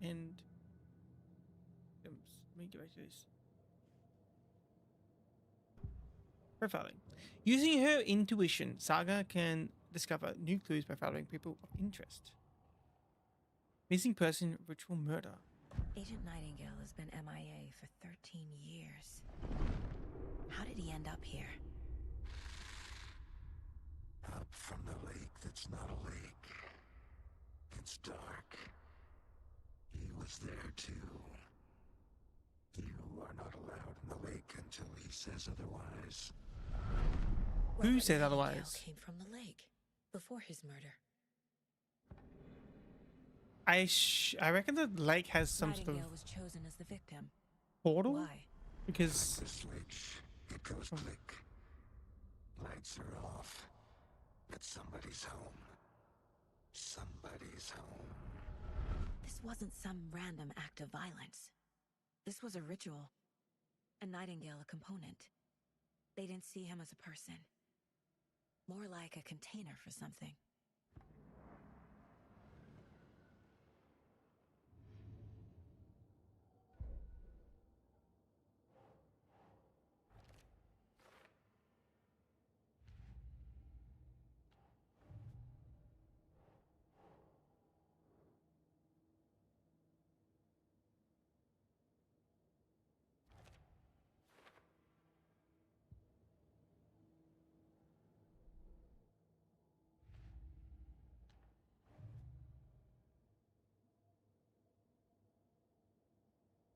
and let me get back to this. Profiling. Using her intuition, Saga can discover new clues by following people of interest. Missing person, ritual murder. Agent Nightingale has been MIA for 13 years. How did he end up here? Up from the lake that's not a lake. It's dark. He was there too. You are not allowed in the lake until he says otherwise. Who Robert said Nightingale otherwise? came from the lake before his murder. I reckon the lake has some sort Nightingale of was chosen as the victim. portal Why? because The switch, it goes click. Lights are off. But somebody's home. Somebody's home. This wasn't some random act of violence. This was a ritual. A Nightingale a component. They didn't see him as a person. More like a container for something.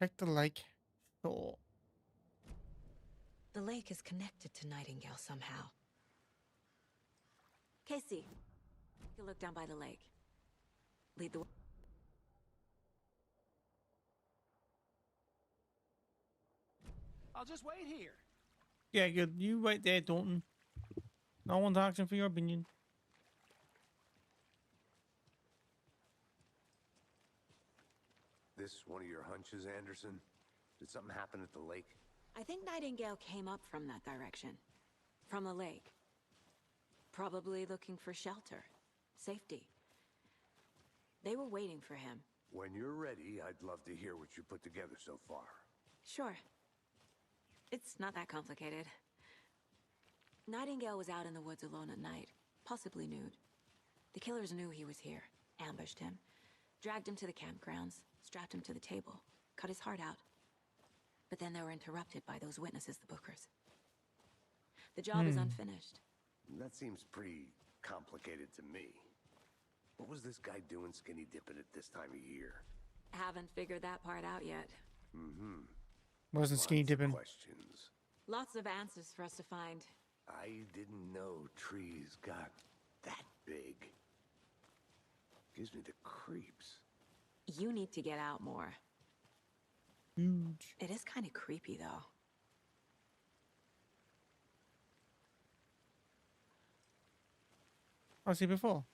check the lake. Thought. The lake is connected to Nightingale somehow. Casey, take a look down by the lake. Lead the way. I'll just wait here. Yeah, good. You wait there, Dalton. No one's asking for your opinion. This one of your hunches, Anderson? Did something happen at the lake? I think Nightingale came up from that direction. From the lake. Probably looking for shelter. Safety. They were waiting for him. When you're ready, I'd love to hear what you put together so far. Sure. It's not that complicated. Nightingale was out in the woods alone at night, possibly nude. The killers knew he was here, ambushed him, dragged him to the campgrounds, strapped him to the table, cut his heart out. But then they were interrupted by those witnesses, the Bookers. The job is unfinished. That seems pretty complicated to me. What was this guy doing skinny dipping at this time of year? Haven't figured that part out yet. Wasn't skinny Lots of dipping. questions. Lots of answers for us to find. I didn't know trees got that big. Gives me the creeps. You need to get out more. Huge. It is kind of creepy, though. I've seen before.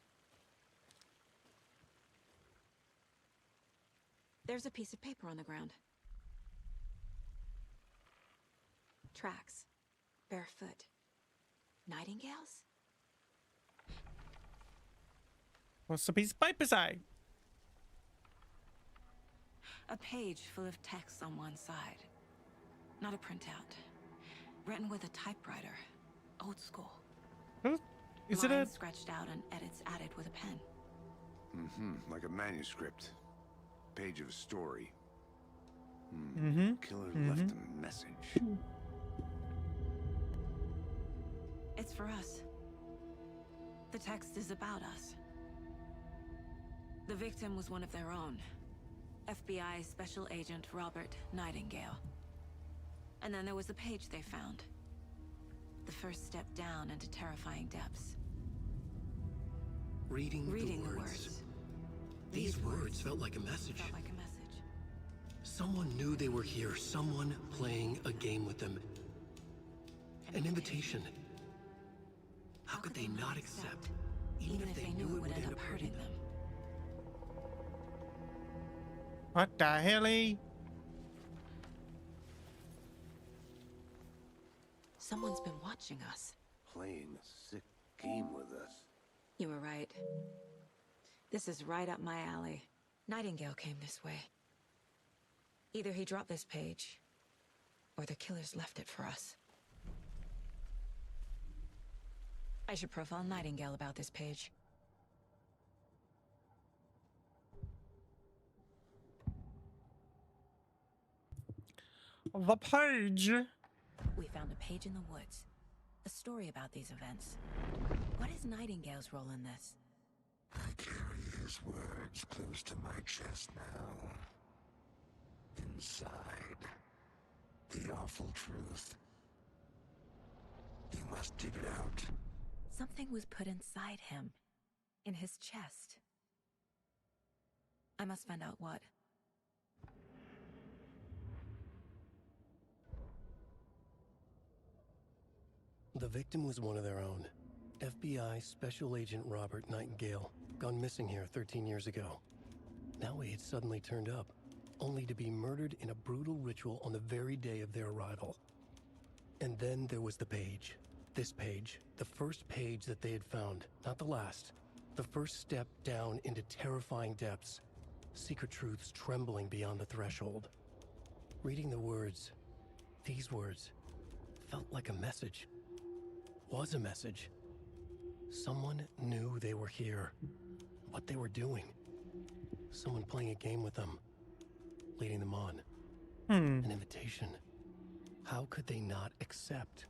There's a piece of paper on the ground. Tracks. Barefoot. Nightingales? What's the piece of paper say? A page full of text on one side. Not a printout. Written with a typewriter. Old school. Huh? Is it a... Lines scratched out and edits added with a pen. Mm-hmm. Like a manuscript. Page of a story. Killer left a message. It's for us. The text is about us. The victim was one of their own. FBI Special Agent Robert Nightingale. And then there was the page they found. The first step down into terrifying depths. Reading the words. These words felt like a message. Felt like a message. Someone knew they were here. Someone playing a game with them. An invitation. How could they not accept, even if they knew it would end up hurting them? What the hell? Someone's been watching us. Playing a sick game with us. You were right. This is right up my alley. Nightingale came this way. Either he dropped this page, or the killers left it for us. I should profile Nightingale about this page. The page. We found a page in the woods. A story about these events. What is Nightingale's role in this? I carry his words close to my chest now. Inside, the awful truth. You must dig it out. Something was put inside him. In his chest. I must find out what. The victim was one of their own. FBI Special Agent Robert Nightingale, gone missing here 13 years ago. Now he had suddenly turned up, only to be murdered in a brutal ritual on the very day of their arrival. And then there was the page. This page, the first page that they had found, not the last. The first step down into terrifying depths. Secret truths trembling beyond the threshold. Reading the words, these words, felt like a message. Was a message. Someone knew they were here. What they were doing. Someone playing a game with them. Leading them on. An invitation. How could they not accept?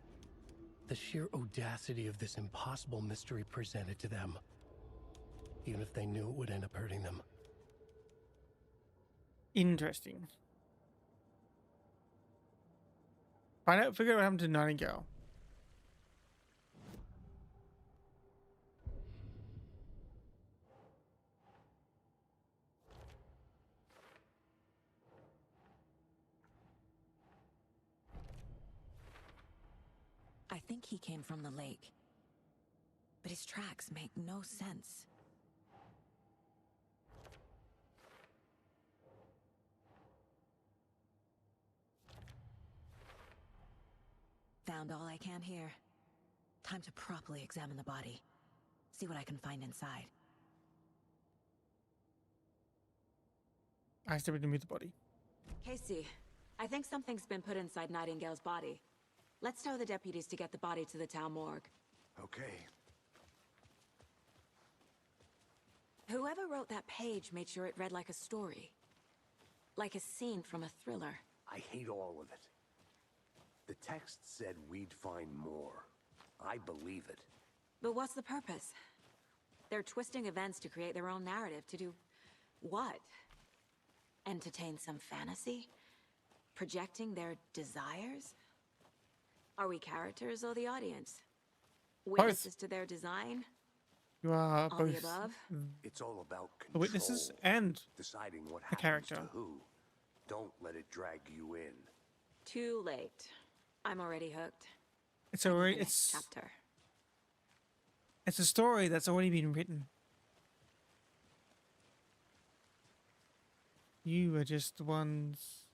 The sheer audacity of this impossible mystery presented to them. Even if they knew it would end up hurting them. Interesting. Figure out what happened to Nightingale. I think he came from the lake. But his tracks make no sense. Found all I can here. Time to properly examine the body. See what I can find inside. I still didn't move the body. Casey, I think something's been put inside Nightingale's body. Let's tell the deputies to get the body to the town morgue. Okay. Whoever wrote that page made sure it read like a story. Like a scene from a thriller. I hate all of it. The text said we'd find more. I believe it. But what's the purpose? They're twisting events to create their own narrative to do what? Entertain some fantasy? Projecting their desires? Are we characters or the audience? Witnesses to their design? You are All both the above? It's all about the control. witnesses and deciding what the happens character. to who. Don't let it drag you in. Too late. I'm already hooked. It's I need already the next it's chapter. it's a story that's already been written. You are just the ones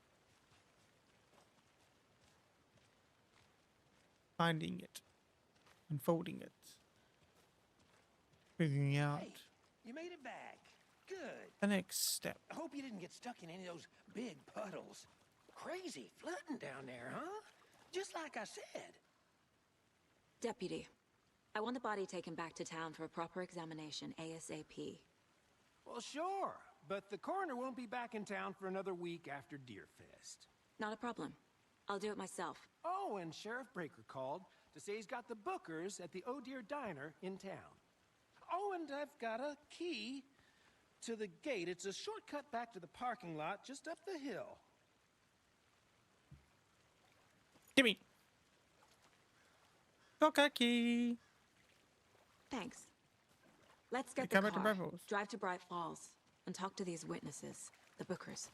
finding it, unfolding it, figuring out Hey, you made it back. Good. the next step. I hope you didn't get stuck in any of those big puddles. Crazy flooding down there, huh? Just like I said. Deputy, I want the body taken back to town for a proper examination ASAP. Well, sure. But the coroner won't be back in town for another week after Deerfest. Not a problem. I'll do it myself. Oh, and Sheriff Breaker called to say he's got the Bookers at the Oh Dear Diner in town. Oh, and I've got a key to the gate. It's a shortcut back to the parking lot just up the hill. Gimme. Key. Thanks. Let's get Come the back to car, Breville's. drive to Bright Falls, and talk to these witnesses, the Bookers.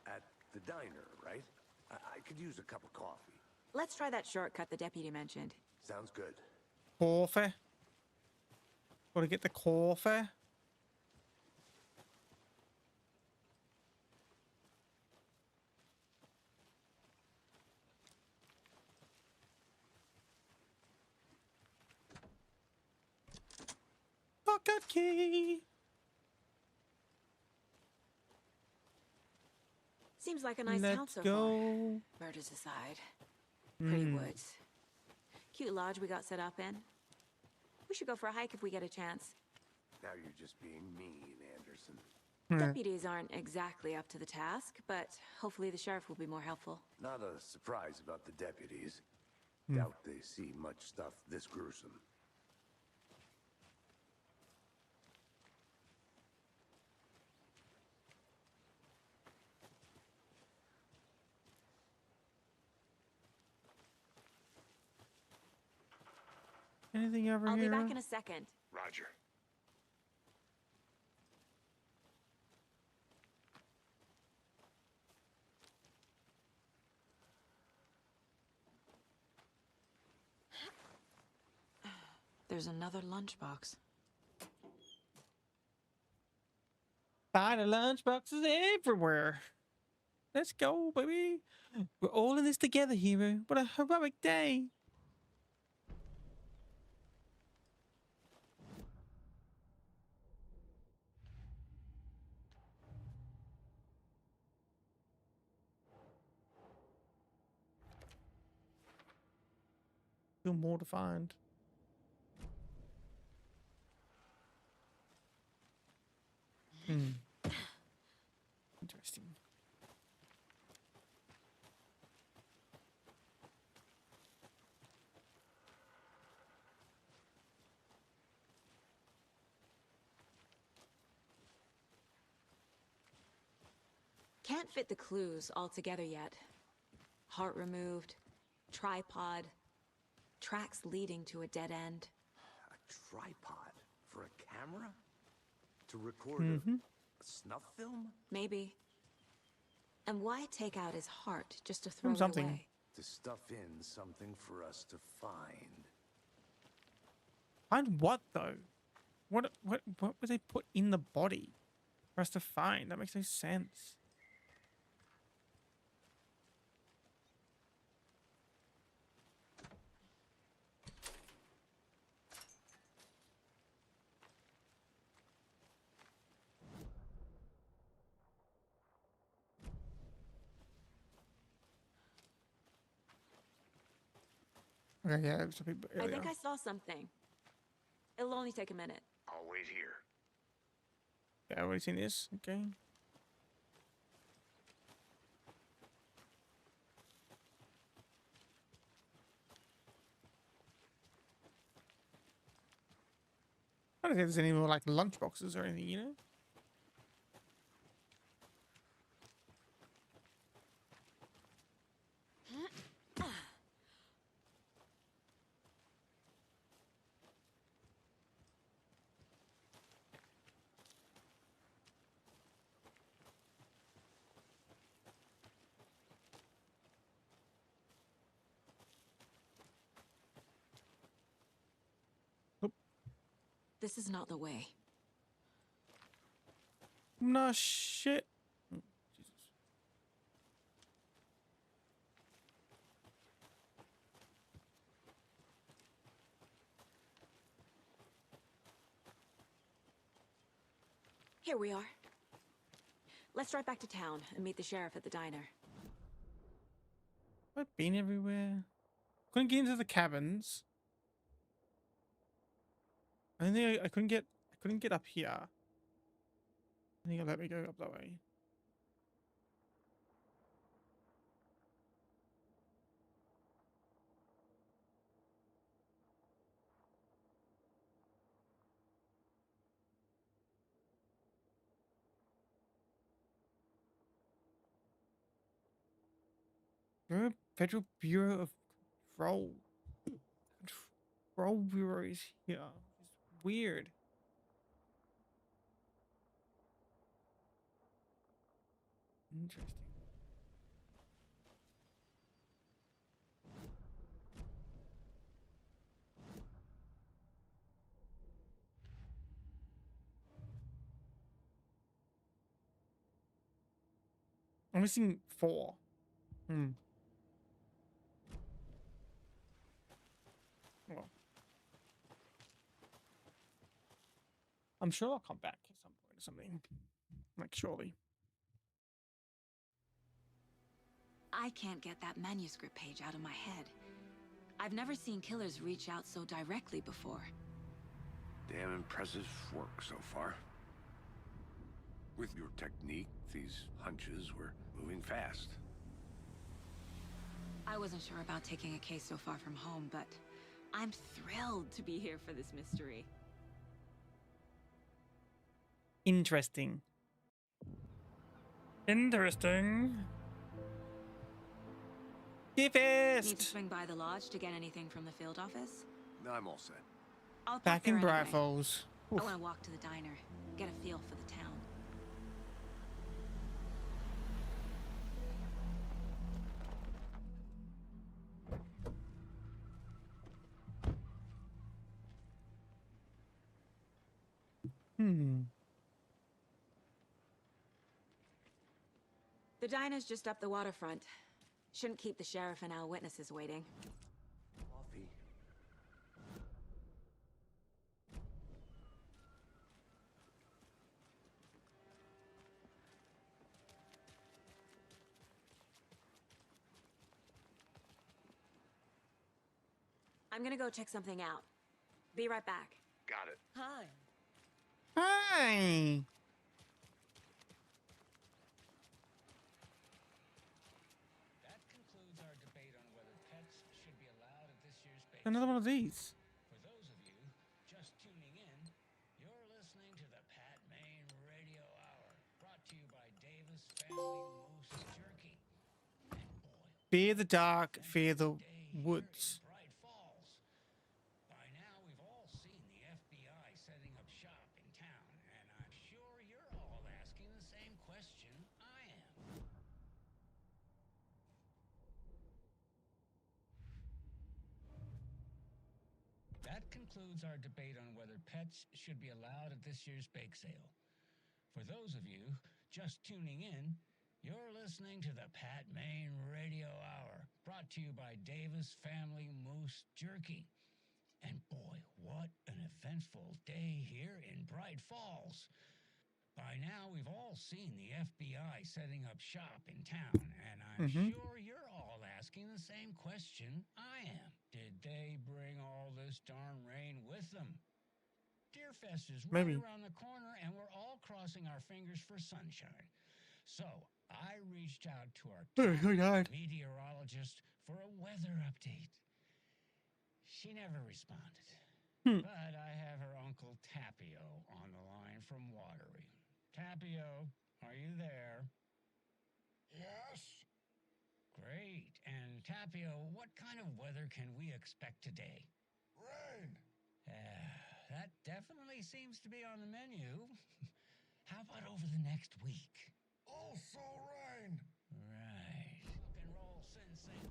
At the diner, right? I could use a cup of coffee. Let's try that shortcut the deputy mentioned. Sounds good. Coffee. Gotta get the coffee. Pocket key. Seems like a nice town Let's so go. far. Murders aside. Pretty woods. Cute lodge we got set up in. We should go for a hike if we get a chance. Now you're just being mean, Anderson. Deputies aren't exactly up to the task, but hopefully the sheriff will be more helpful. Not a surprise about the deputies. Doubt they see much stuff this gruesome. Anything over I'll here? be back in a second. Roger. There's another lunchbox. Find lunchboxes everywhere. Let's go, baby. We're all in this together, hero. What a heroic day. Still more to find. Interesting. Can't fit the clues all together yet. Heart removed, tripod, tracks leading to a dead end. A tripod for a camera? To record a snuff film? Maybe. And why take out his heart just to throw it Something. away? To stuff in something for us to find. Find what though? What would they put in the body for us to find? That makes no sense. Okay, yeah, it's a big I area. think I saw something. It'll only take a minute. I'll wait here. Yeah, I've already seen this. Okay. I don't think there's any more like lunch boxes or anything, you know? This is not the way. No shit. Oh, Jesus. Here we are. Let's drive back to town and meet the sheriff at the diner. I've been everywhere. Couldn't get into the cabins. I think I couldn't get up here. I think it let me go up that way. Federal Bureau of Control. Control Bureau is here. It's weird. Interesting. I'm missing 4. Well, I'm sure I'll come back at some point or something. Like, surely. I can't get that manuscript page out of my head. I've never seen killers reach out so directly before. Damn impressive work so far. With your technique, these hunches were moving fast. I wasn't sure about taking a case so far from home, but I'm thrilled to be here for this mystery. Interesting. Interesting. Need to Fist! swing by the lodge to get anything from the field office? No, I'm all set. I'll pop Back in there Bright anyway. Falls. I Oof. want to walk to the diner, get a feel for the town. The diner's just up the waterfront. Shouldn't keep the sheriff and our witnesses waiting. Coffee. I'm gonna go check something out. Be right back. Got it. Hi. Hi! That concludes our debate on whether pets should be allowed at this year's bake Another sale. one of these. For those of you just tuning in, you're listening to the Pat Maine Radio Hour, brought to you by Davis Family Moose Jerky. And boy, Fear the dark, fear the day here woods. in Bright Falls. By now, we've all seen the FBI setting up shop in town, and I'm sure you're all asking the same question I am. That concludes our debate on whether pets should be allowed at this year's bake sale. For those of you just tuning in, you're listening to the Pat Maine Radio Hour, brought to you by Davis Family Moose Jerky. And boy, what an eventful day here in Bright Falls. By now, we've all seen the FBI setting up shop in town, and I'm sure you're all asking the same question I am. Did they bring all this darn rain with them? Deerfest is right Maybe. around the corner, and we're all crossing our fingers for sunshine. So I reached out to our Oh, top so tired. meteorologist for a weather update. She never responded. But I have her Uncle Tapio on the line from Watery. Tapio, are you there? Yes? Great. And Tapio, what kind of weather can we expect today? Rain! That definitely seems to be on the menu. How about over the next week? Also rain! Right. Rock and roll sensei.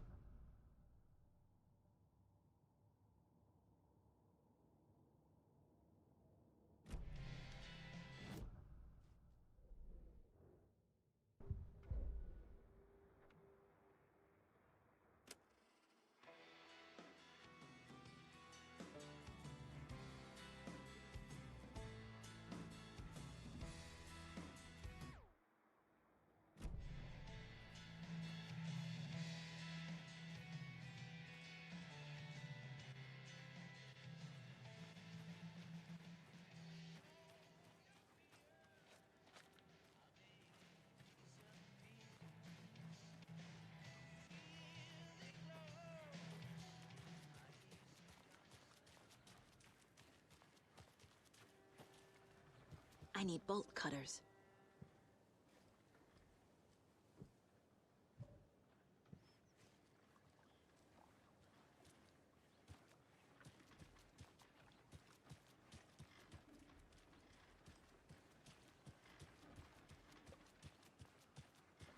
I need bolt cutters.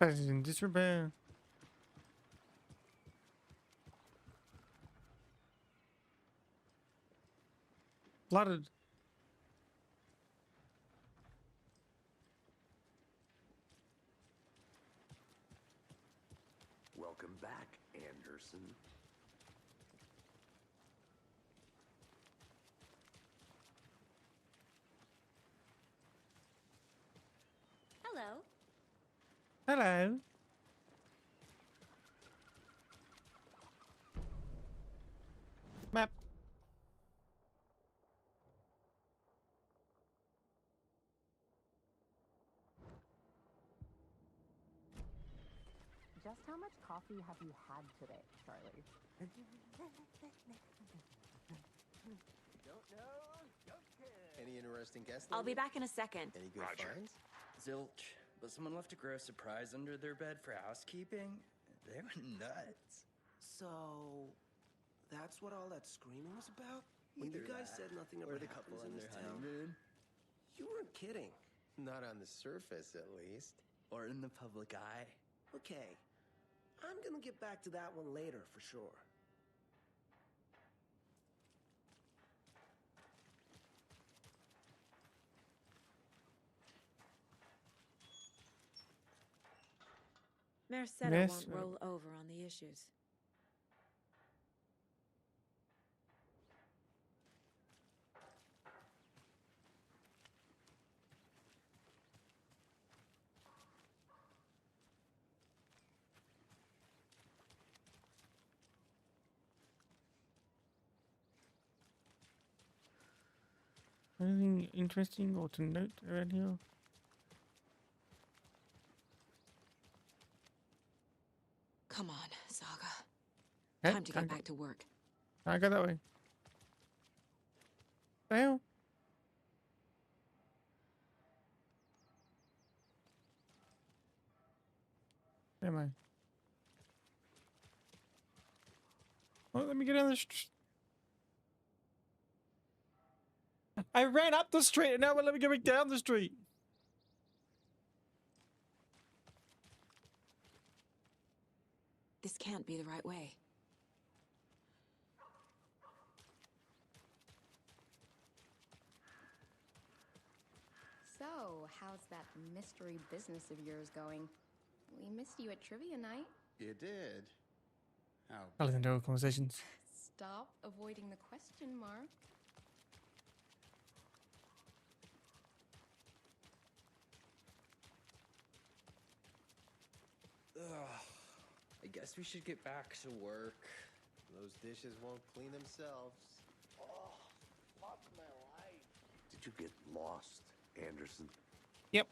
That is in disrepair. Flooded. Welcome back, Anderson. Hello. Hello. Map. Just how much coffee have you had today, Charlie? Don't know, don't care. Any interesting guests? I'll be back in a second. Any good finds? Zilch, but someone left a gross surprise under their bed for housekeeping? They were nuts. So, that's what all that screaming was about? When you Either guys that, said nothing or about the couple happens on in their this town, honeymoon. you weren't kidding. Not on the surface, at least. Or in the public eye. Okay, I'm gonna get back to that one later for sure. Merced Yes, won't roll over on the issues. Anything interesting or to note around here? Come on, Saga. Hey, Time to get back to work. I go that way. The hell? Am I? Well, let me get down the street. I ran up the street and now let me go back down the street. This can't be the right way. So, how's that mystery business of yours going? We missed you at trivia night. You did? How? I listen to our conversations. Stop avoiding the question mark. Ugh. I guess we should get back to work. Those dishes won't clean themselves. Oh, fuck my life. Did you get lost, Anderson? Yep.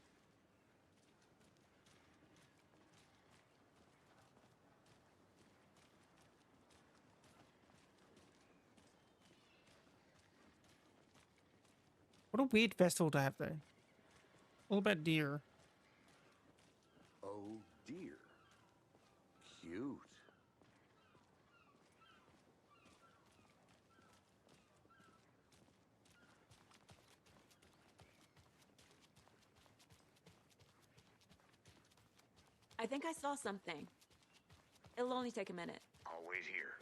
What a weird vessel to have, though. All about deer. Oh dear. Cute. I think I saw something. It'll only take a minute. I'll wait here.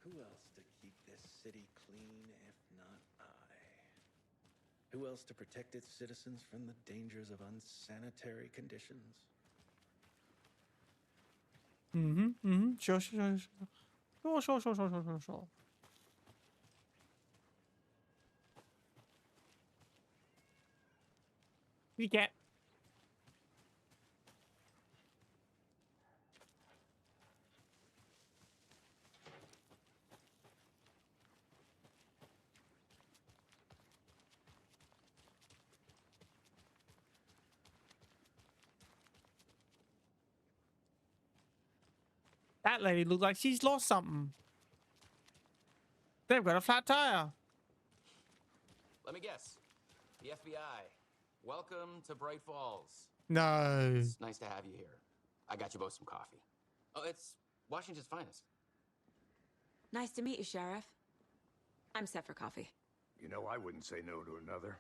Who else to keep this city clean if not I? Who else to protect its citizens from the dangers of unsanitary conditions? Sure, sure, sure. Sure, sure, sure, sure, sure, sure, sure. You get. That lady looks like she's lost something. They've got a flat tire. Let me guess. The FBI. Welcome to Bright Falls. No. It's nice to have you here. I got you both some coffee. Oh, it's Washington's finest. Nice to meet you, Sheriff. I'm set for coffee. You know, I wouldn't say no to another.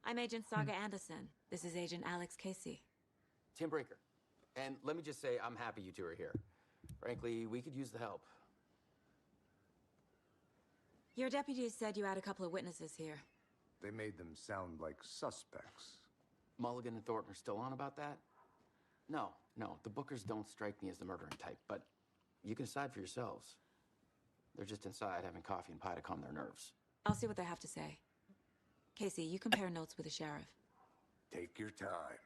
I'm Agent Saga Anderson. This is Agent Alex Casey. Tim Breaker. And let me just say, I'm happy you two are here. Frankly, we could use the help. Your deputies said you had a couple of witnesses here. They made them sound like suspects. Mulligan and Thornton are still on about that? No, the Bookers don't strike me as the murdering type, but you can decide for yourselves. They're just inside having coffee and pie to calm their nerves. I'll see what they have to say. Casey, you compare notes with the sheriff. Take your time.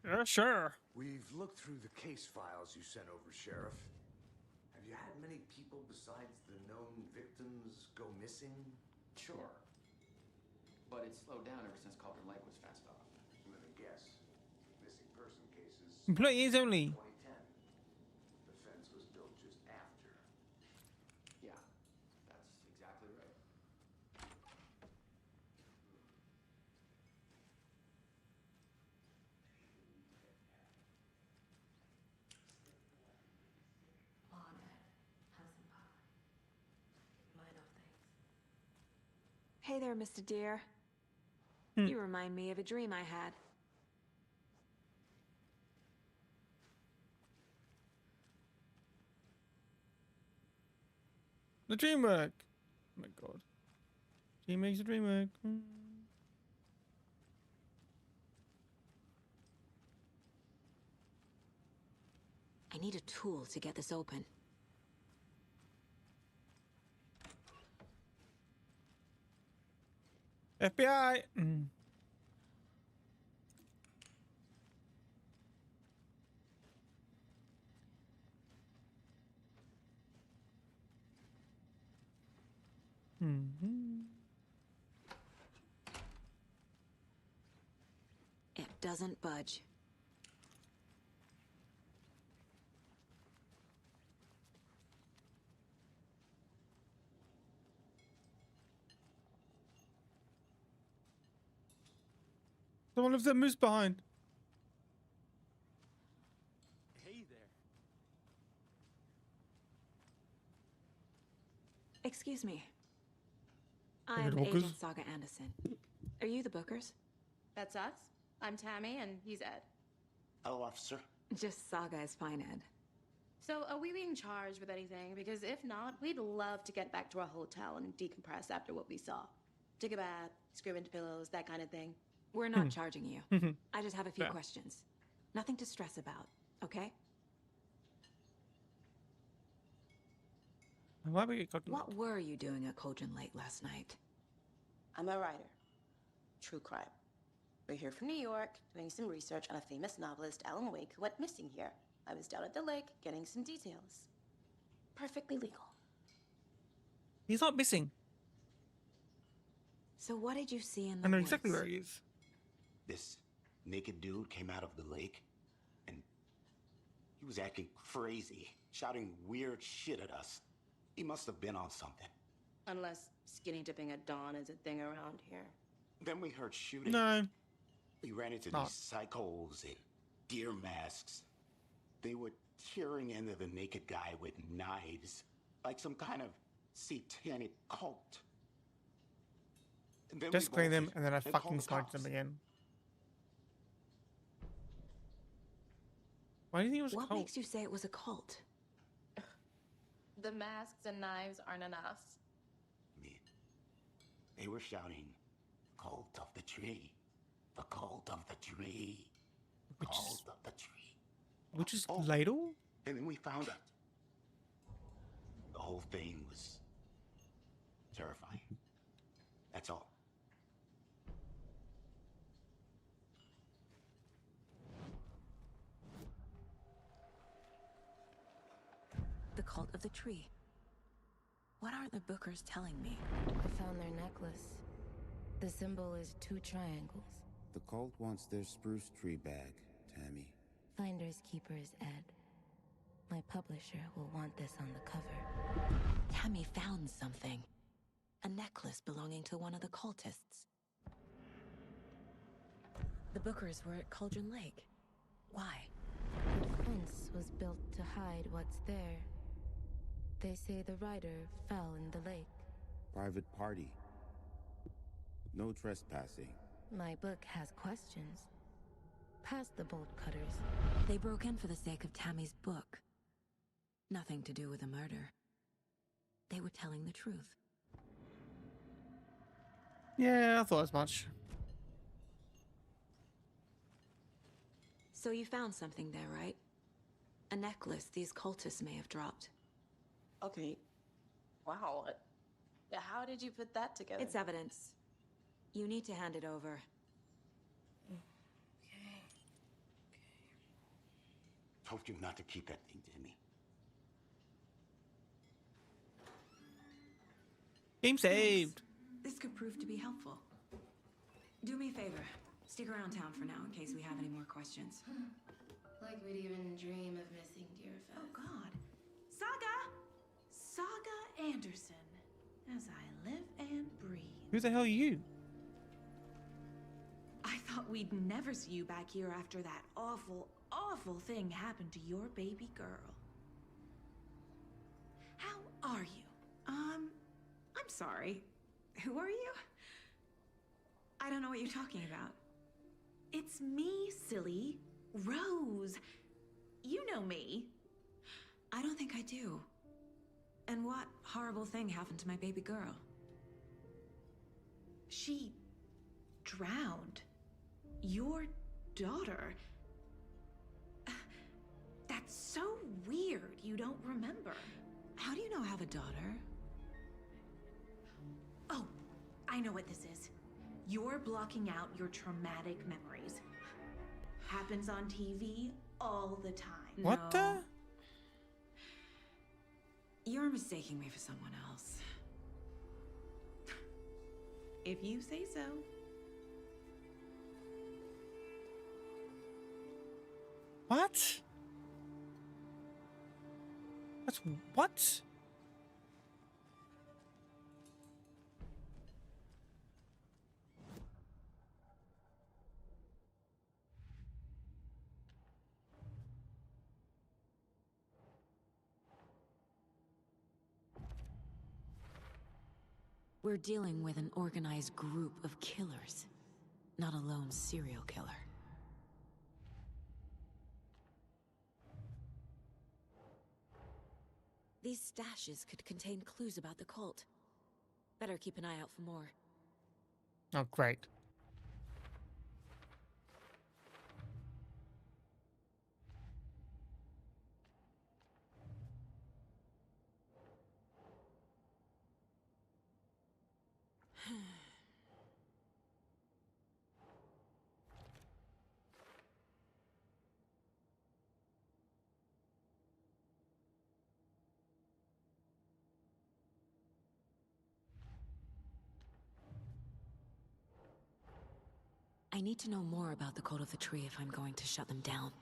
Yeah, sure. We've looked through the case files you sent over, Sheriff. Have you had many people besides the known victims go missing? Sure. But it's slowed down ever since Cauldron Lake was fenced off. Let me guess. Missing person cases. Employees only. 2010. The fence was built just after. Yeah, that's exactly right. Hey there, Mr. Deer. You remind me of a dream I had. The dream work. Oh my god. She makes the dream work. I need a tool to get this open. FBI. It doesn't budge. Someone left their moose behind. Hey there. Excuse me. Are you I'm the Bookers? Agent Saga Anderson. Are you the Bookers? That's us. I'm Tammy, and he's Ed. Hello, officer. Just Saga is fine, Ed. So, are we being charged with anything? Because if not, we'd love to get back to our hotel and decompress after what we saw. Take a bath, scream into pillows, that kind of thing. We're not charging you. I just have a few Fair. questions. Nothing to stress about, okay? Why were you talking? What were you doing at Cauldron Lake last night? I'm a writer. True crime. We're here from New York, doing some research on a famous novelist, Alan Wake, who went missing here. I was down at the lake, getting some details. Perfectly legal. He's not missing. So what did you see in the I know woods? exactly where he is. This naked dude came out of the lake, and he was acting crazy, shouting weird shit at us. He must have been on something. Unless skinny dipping at dawn is a thing around here. Then we heard shooting. No. We ran into Not. these psychos in deer masks. They were tearing into the naked guy with knives, like some kind of satanic cult. And then Just we clean them bolted and then I called fucking the smoked them cops. again. Why do you think it was a What cult? makes you say it was a cult? The masks and knives aren't enough. They were shouting, "Cult of the tree, the cult of the tree, cult of the tree." Which is ladle? And then we found out. The whole thing was terrifying. That's all. The cult of the tree. What are the Bookers telling me? I found their necklace. The symbol is 2 triangles. The cult wants their spruce tree back, Tammy. Finders keepers, Ed. My publisher will want this on the cover. Tammy found something. A necklace belonging to one of the cultists. The Bookers were at Cauldron Lake. Why? The fence was built to hide what's there. They say the rider fell in the lake. Private party. No trespassing. My book has questions. Past the bolt cutters. They broke in for the sake of Tammy's book. Nothing to do with the murder. They were telling the truth. Yeah, I thought as much. So you found something there, right? A necklace these cultists may have dropped. Okay. Wow. How did you put that together? It's evidence. You need to hand it over. Told you not to keep that thing to me. Game saved. This could prove to be helpful. Do me a favor. Stick around town for now in case we have any more questions. Like we'd even dream of missing Deerfest. Oh, God. Saga Anderson. As I live and breathe. Who the hell are you? I thought we'd never see you back here after that awful, awful thing happened to your baby girl. How are you? I'm sorry. Who are you? I don't know what you're talking about. It's me, silly. Rose. You know me. I don't think I do. And what horrible thing happened to my baby girl? She drowned. Your daughter. That's so weird you don't remember. How do you know I have a daughter? Oh, I know what this is. You're blocking out your traumatic memories. Happens on TV all the time. What the? You're mistaking me for someone else. If you say so. What? That's what? We're dealing with an organized group of killers, not a lone serial killer. These stashes could contain clues about the cult. Better keep an eye out for more. Oh, great. I need to know more about the Cult of the Tree if I'm going to shut them down.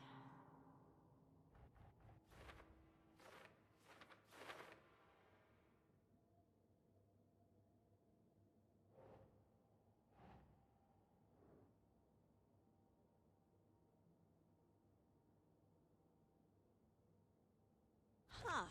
Huh.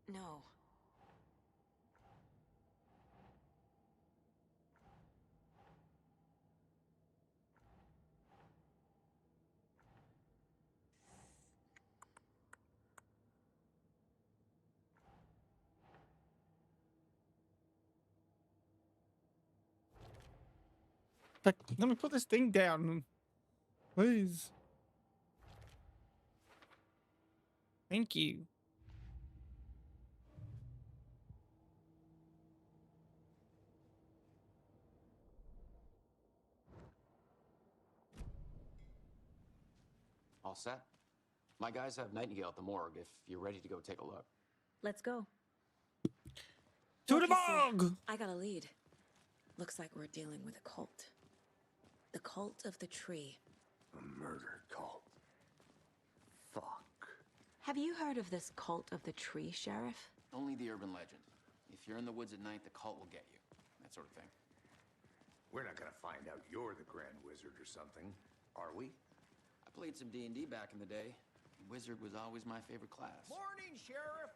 No. Like, let me put this thing down, please. Thank you. set? My guys have Nightingale at the morgue if you're ready to go take a look. Let's go. To the Okay, so bog! I got a lead. Looks like we're dealing with a cult. The cult of the tree. A murder cult. Fuck. Have you heard of this cult of the tree, Sheriff? Only the urban legend. If you're in the woods at night, the cult will get you. That sort of thing. We're not gonna find out you're the Grand Wizard or something, are we? I played some D&D back in the day. Wizard was always my favorite class. Morning, Sheriff.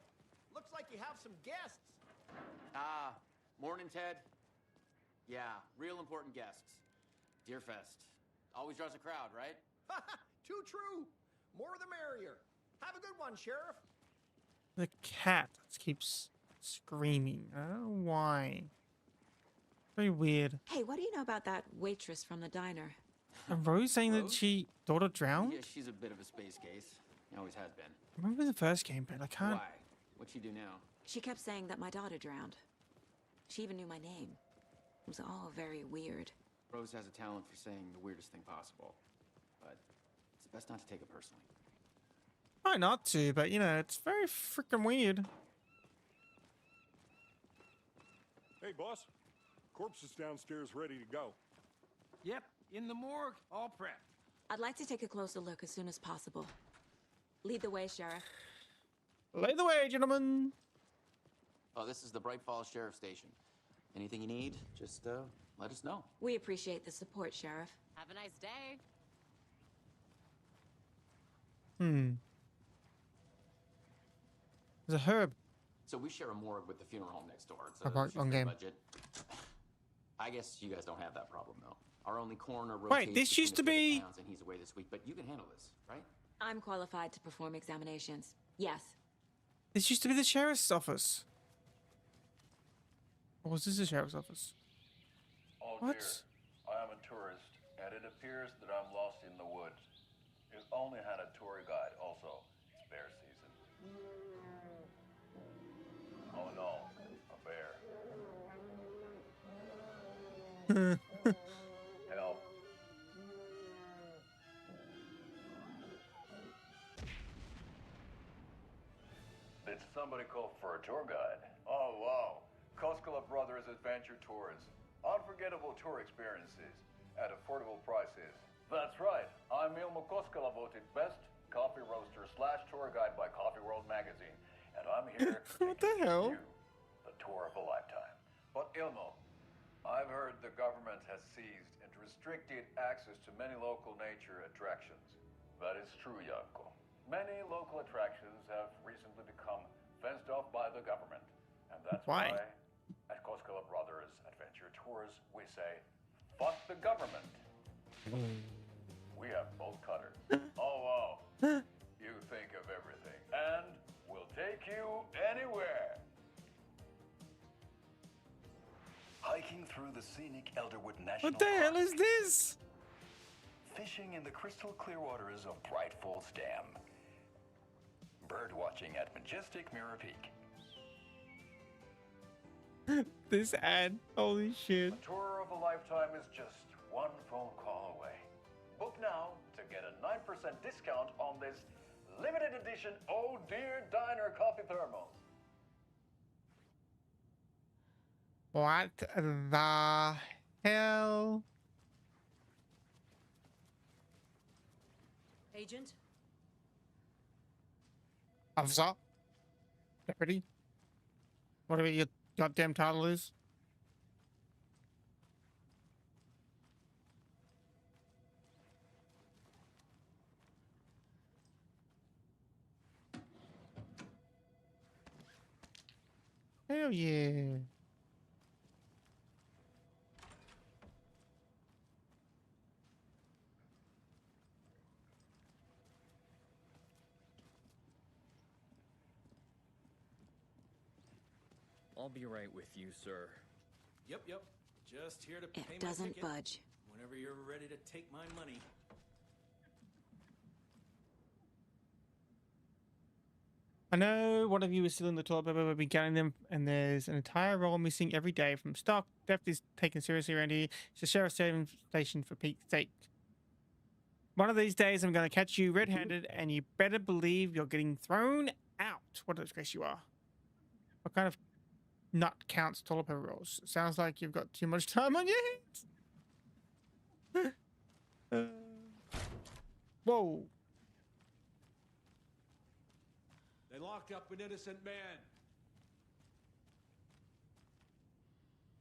Looks like you have some guests. Ah, morning, Ted. Yeah, real important guests. Deerfest. Always draws a crowd, right? Too true. More the merrier. Have a good one, Sheriff. The cat keeps screaming. I don't know why. Very weird. Hey, what do you know about that waitress from the diner? And Rose saying that Rose? she daughter drowned? Yeah, she's a bit of a space case. Always has been. I remember the first game, but I can't. Why? What'd she do now? She kept saying that my daughter drowned. She even knew my name. It was all very weird. Rose has a talent for saying the weirdest thing possible. But it's best not to take it personally. Try not to, but you know, it's very freaking weird. Hey, boss. Corpse is downstairs ready to go. Yep, in the morgue, all prepped. I'd like to take a closer look as soon as possible. Lead the way, Sheriff. Lead the way, gentlemen. Oh, this is the Bright Falls Sheriff Station. Anything you need, just let us know. We appreciate the support, Sheriff. Have a nice day. There's a herb. So we share a morgue with the funeral home next door. It's I bought wrong game. budget. I guess you guys don't have that problem though. Our only coroner rotates Wait, this between used the to be- towns and he's away this week, but you can handle this, right? I'm qualified to perform examinations. Yes. This used to be the sheriff's office. Or was this the sheriff's office? Oh What? dear, I am a tourist, and it appears that I'm lost in the woods. You've only had a tour guide, also. It's bear season. Oh no, a bear. Help. Did somebody call for a tour guide? Oh wow, Koskela Brothers Adventure Tours. Unforgettable tour experiences at affordable prices. That's right, I'm Ilmo Koskela, voted best coffee roaster / tour guide by Coffee World magazine. And I'm here What the hell? the tour of a lifetime. But Ilmo, I've heard the government has seized and restricted access to many local nature attractions. That is true, Janko. Many local attractions have recently become fenced off by the government. And that's Why? why at Koskela Brothers Adventure Tours, we say, fuck the government. We have both cutters. Oh, wow. You think of everything. And we'll take you anywhere. Hiking through the scenic Elderwood National What the hell Park. is this? Fishing in the crystal clear waters of Bright Falls Dam. Bird watching at majestic Mirror Peak. This ad. Holy shit. A tour of a lifetime is just one phone call away. Book now to get a 9% discount on this limited edition Oh Dear Diner coffee thermos. What the hell? Agent? Officer? Deputy? Whatever your goddamn title is. Hell yeah. I'll be right with you, sir. Yep. Just here to pay my doesn't ticket budge. whenever you're ready to take my money. I know one of you is still in the toilet, but we've been counting them, and there's an entire roll missing every day from stock. Theft is taken seriously around here. It's a sheriff's station for Pete's sake. One of these days, I'm going to catch you red-handed, and you better believe you're getting thrown out. What a disgrace you are. What kind of nut counts toilet paper rolls? Sounds like you've got too much time on your hands. Whoa. They locked up an innocent man.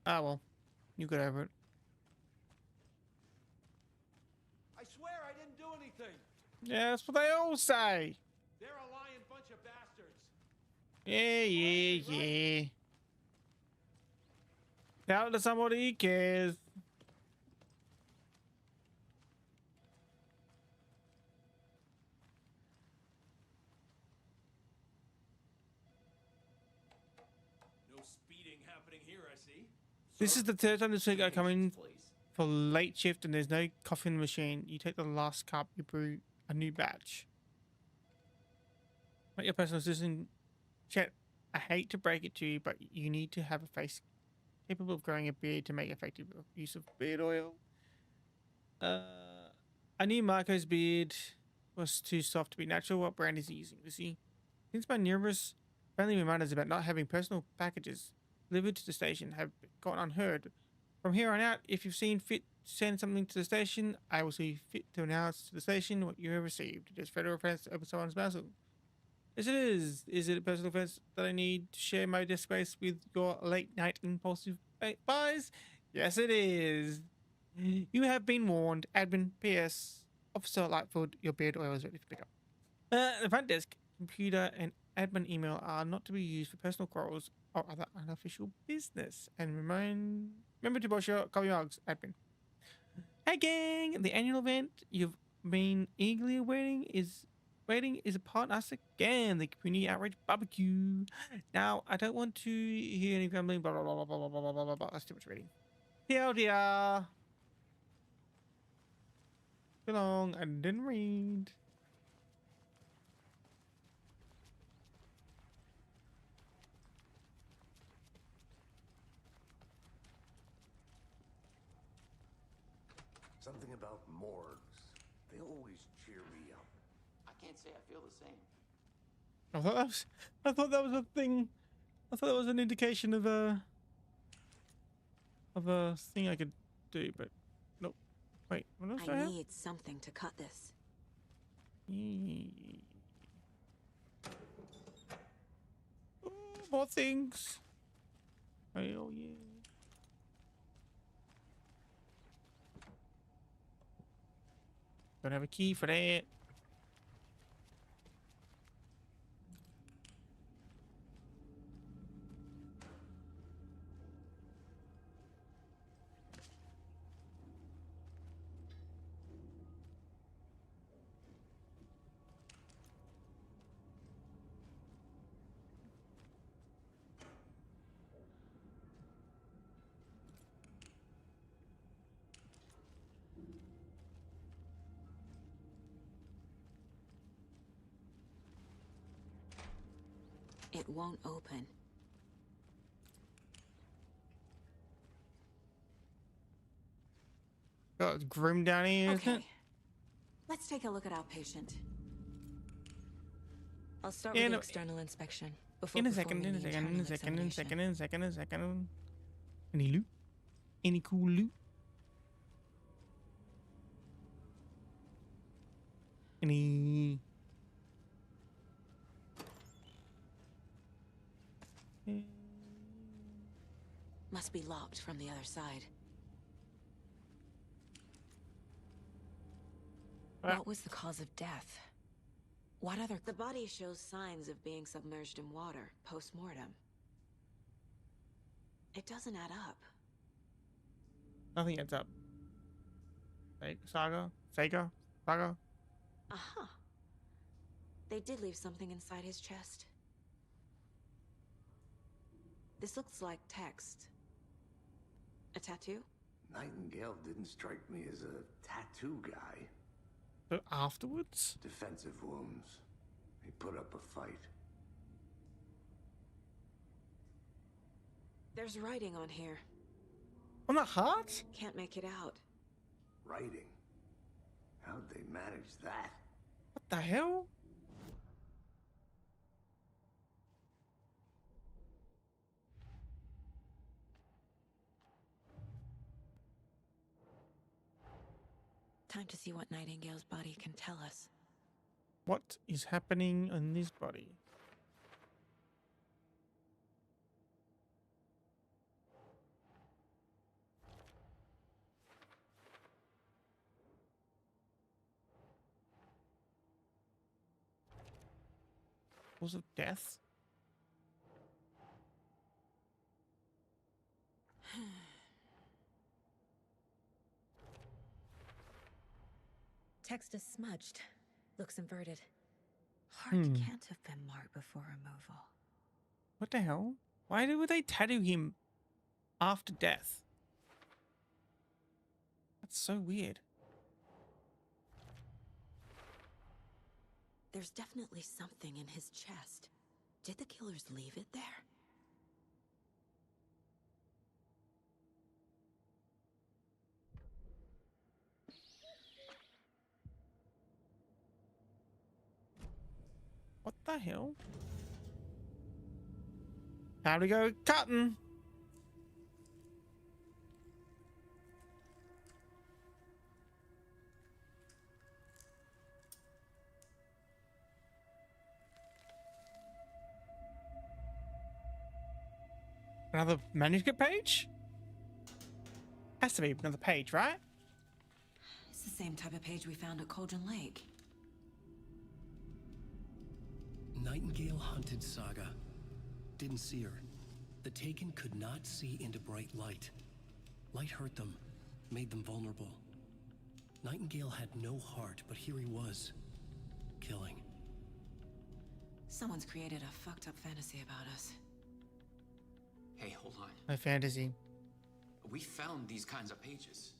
Ah, well. You got over it. I swear I didn't do anything. Yeah, that's what they all say. They're a lying bunch of bastards. Yeah. Tell it to somebody who cares. No speeding happening here, I see. This is the third time this week I come in for late shift and there's no coffee in the machine. You take the last cup, you brew a new batch. Not your personal assistant. Chat, I hate to break it to you, but you need to have a face capable of growing a beard to make effective use of beard oil. I knew Marco's beard was too soft to be natural. What brand is he using? Lucy? Since my numerous friendly reminders about not having personal packages delivered to the station have gone unheard, from here on out, if you've seen fit to send something to the station, I will see fit to announce to the station what you have received. It is federal offense to open someone's parcel. Yes, it is. Is it a personal offense that I need to share my desk space with your late night impulsive buys? Yes, it is. You have been warned. Admin, PS, Officer Lightfoot, your beard oil is ready for pickup. The front desk, computer, and admin email are not to be used for personal quarrels or other unofficial business. And remember to wash your coffee mugs, admin. Hey gang, the annual event you've been eagerly awaiting is upon us again, the community outreach barbecue. Now, I don't want to hear any grumbling, blah, blah, blah, blah, blah, blah, blah, blah, blah, blah. That's too much reading. TLDR. Too long, I didn't read. Something about morgues. They always cheer me up. I can't say I feel the same. I thought that was a thing. I thought that was an indication of a thing I could do, but nope. Wait, what else do I have? need something to cut this. Oh, more things. Hell yeah. Don't have a key for that. It won't open. Oh, it's grim down here, isn't it? Okay. Let's take a look at our patient. I'll start Yeah, with the no, external inspection. Before In a second, performing in a the second, in a internal second, in a examination. second, in a second, in a second. Any loot? Any cool loot? Any... Must be locked from the other side. What was the cause of death? What other... The body shows signs of being submerged in water, post-mortem. It doesn't add up. Nothing adds up. Saga? Uh-huh. They did leave something inside his chest. This looks like text. A tattoo? Nightingale didn't strike me as a tattoo guy. But afterwards? Defensive wounds. He put up a fight. There's writing on here. On the heart? Can't make it out. Writing? How'd they manage that? What the hell? Time to see what Nightingale's body can tell us. What is happening in this body? Cause of death? Text is smudged. Looks inverted. Heart can't have been marked before removal. What the hell? Why would they tattoo him after death? That's so weird. There's definitely something in his chest. Did the killers leave it there? What the hell? Time to go cutting. Another manuscript page? Has to be another page, right? It's the same type of page we found at Cauldron Lake. Nightingale hunted Saga. Didn't see her. The Taken could not see into bright light. Light hurt them, made them vulnerable. Nightingale had no heart, but here he was, killing. Someone's created a fucked up fantasy about us. Hey, hold on. My fantasy. We found these kinds of pages.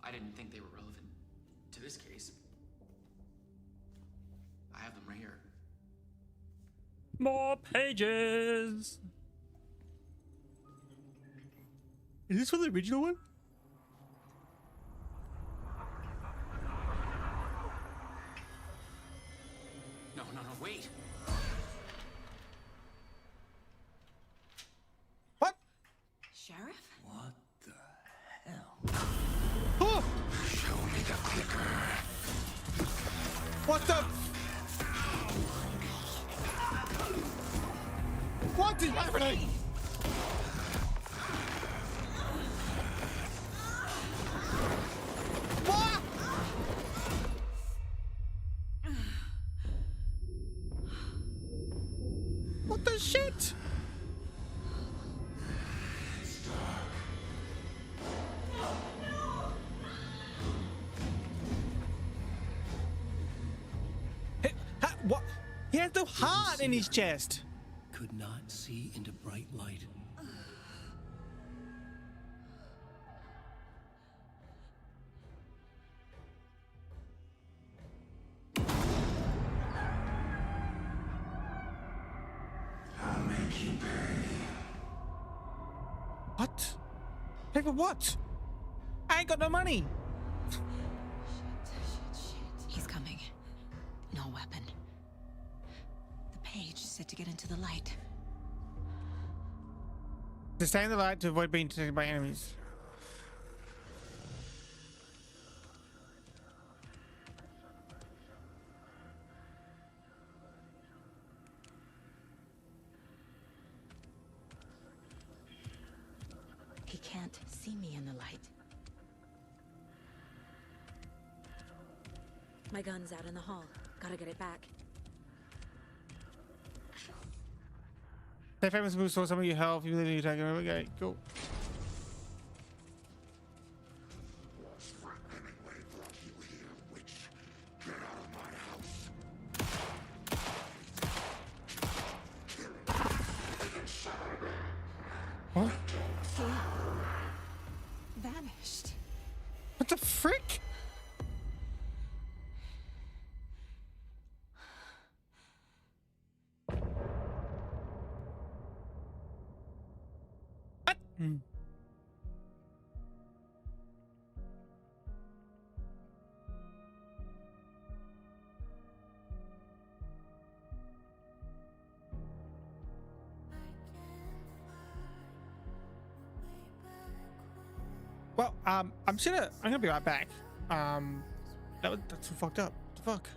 I didn't think they were relevant to this case. I have them right here. More pages. Is this from the original one? No, wait. What? Sheriff? What the hell? Oh! Show me the clicker. What the? What is happening? What? What the shit? What? He has no heart in his chest. Could not see into bright light. I'll make you pay. What? Pay for what? I ain't got no money. He's coming. No weapon. The page said to get into the light. To stay in the light to avoid being detected by enemies. He can't see me in the light. My gun's out in the hall. Gotta get it back. They famous people saw some of your health. You literally attack him. Okay, cool. What? He vanished. What the frick? What? Well, I'm gonna be right back. That's so fucked up. What the fuck?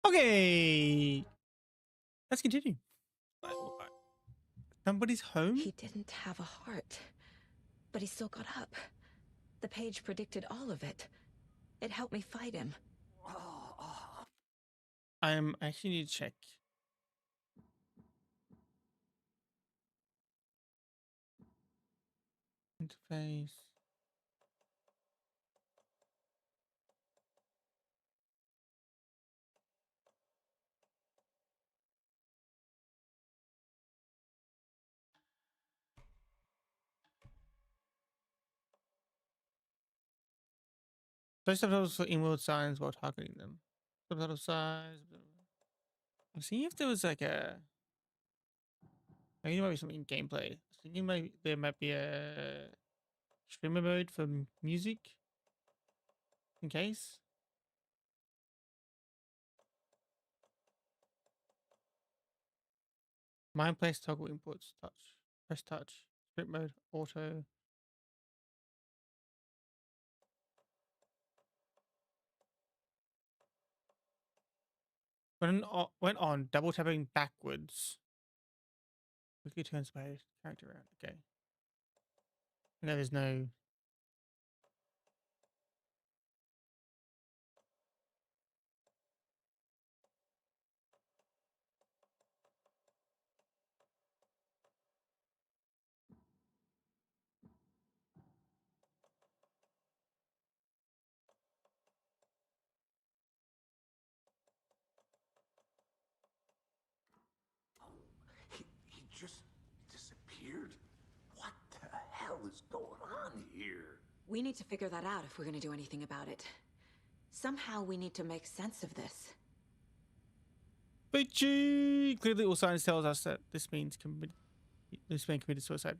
Okay, let's continue. Somebody's home? He didn't have a heart, but he still got up. The page predicted all of it. It helped me fight him. I actually need to check. Interface. Play subtitles for inward signs while targeting them. Subtitle size. I'm seeing if there was like a. Maybe there might be something in gameplay. I was thinking maybe there might be a streamer mode for music. In case. Mind place toggle inputs. Touch. Press touch. Script mode. Auto. Went on double tapping backwards. Quickly turns my character around. Okay. No, there's no. He just disappeared? What the hell is going on here? We need to figure that out if we're going to do anything about it. Somehow we need to make sense of this. Bitchy! Clearly, all signs tells us that this man committed suicide.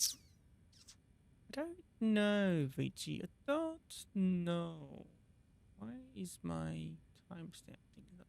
I don't know, Vici. I don't know. Why is my timestamp thing up?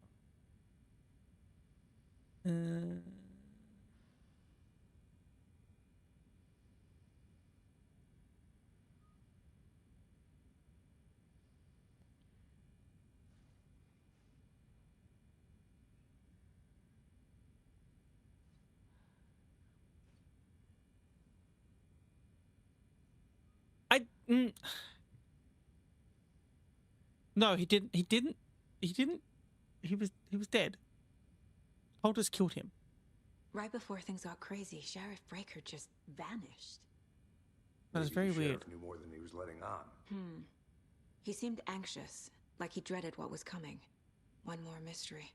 No, he didn't. He didn't. He didn't. He was dead. Holtus killed him. Right before things got crazy, Sheriff Breaker just vanished. That is very the weird. sheriff knew more than he was letting on. He seemed anxious, like he dreaded what was coming. One more mystery.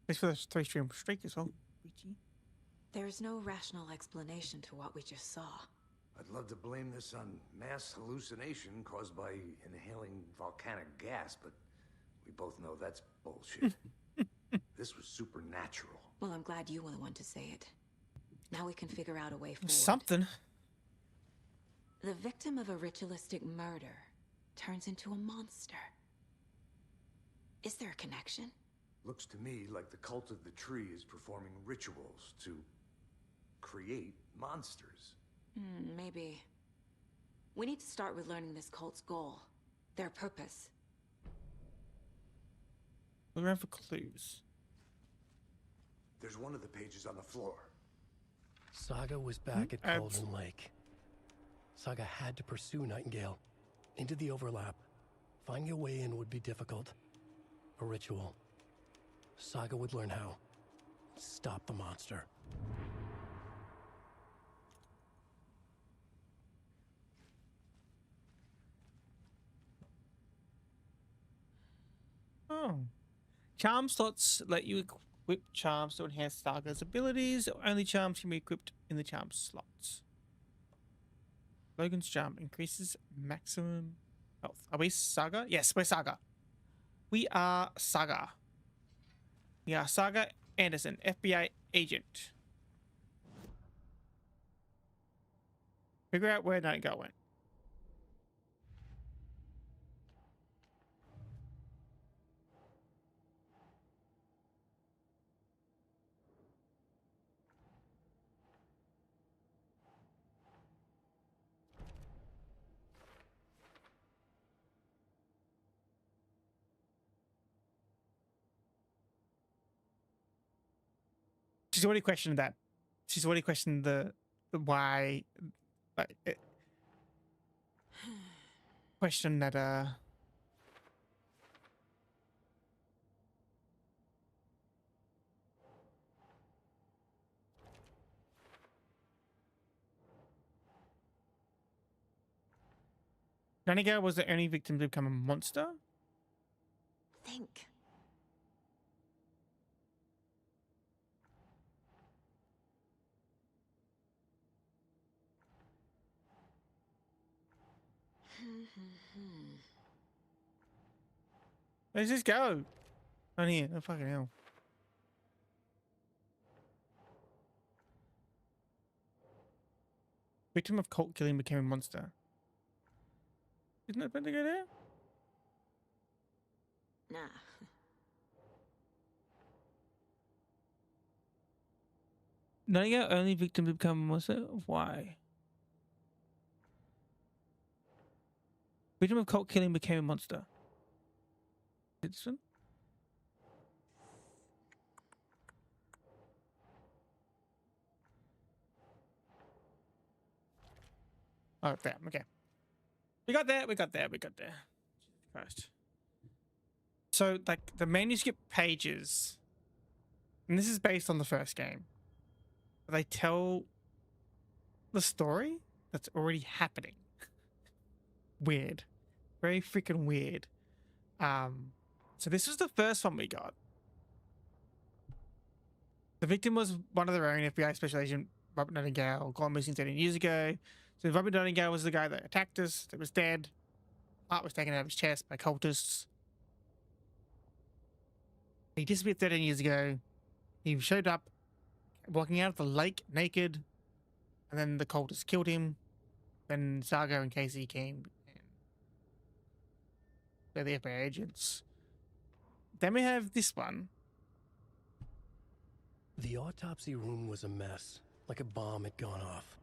Thanks for the 3-stream streak as well. There's no rational explanation to what we just saw. I'd love to blame this on mass hallucination caused by inhaling volcanic gas, but we both know that's bullshit. This was supernatural. Well, I'm glad you were the one to say it. Now we can figure out a way forward. Something. The victim of a ritualistic murder turns into a monster. Is there a connection? Looks to me like the cult of the tree is performing rituals to create monsters. Maybe. We need to start with learning this cult's goal, their purpose. Look around for clues. There's one of the pages on the floor. Saga was back at Golden Lake. Saga had to pursue Nightingale into the overlap. Finding a way in would be difficult. A ritual. Saga would learn how. Stop the monster. Oh. Charm slots let you equip charms to enhance Saga's abilities. Only charms can be equipped in the charm slots. Logan's charm increases maximum health. Are we Saga? Yes, we're Saga. We are Saga. We are Saga Anderson, FBI agent. Figure out where Nightingale went. She's already questioned that. She's already questioned the why. Question that. Nightingale was the only victim to become a monster. Think. Where's this go? On here. Oh, fucking hell. Victim of cult killing became a monster. Isn't it meant to go there? Nah. Nightingale only victim to become a monster? Why? Victim of cult killing became a monster. This one? Oh, there. Okay. We got there. We got there. We got there. Jesus Christ. So, like, the manuscript pages, and this is based on the first game, they tell the story that's already happening. Weird. Very freaking weird. So this was the first one we got. The victim was one of their own FBI special agent, Robert Nightingale, gone missing 13 years ago. So Robert Nightingale was the guy that attacked us, that was dead. Heart was taken out of his chest by cultists. He disappeared 13 years ago. He showed up walking out of the lake naked, and then the cultists killed him. Then Sargo and Casey came. They're the FBI agents. Then we have this one. The autopsy room was a mess, like a bomb had gone off.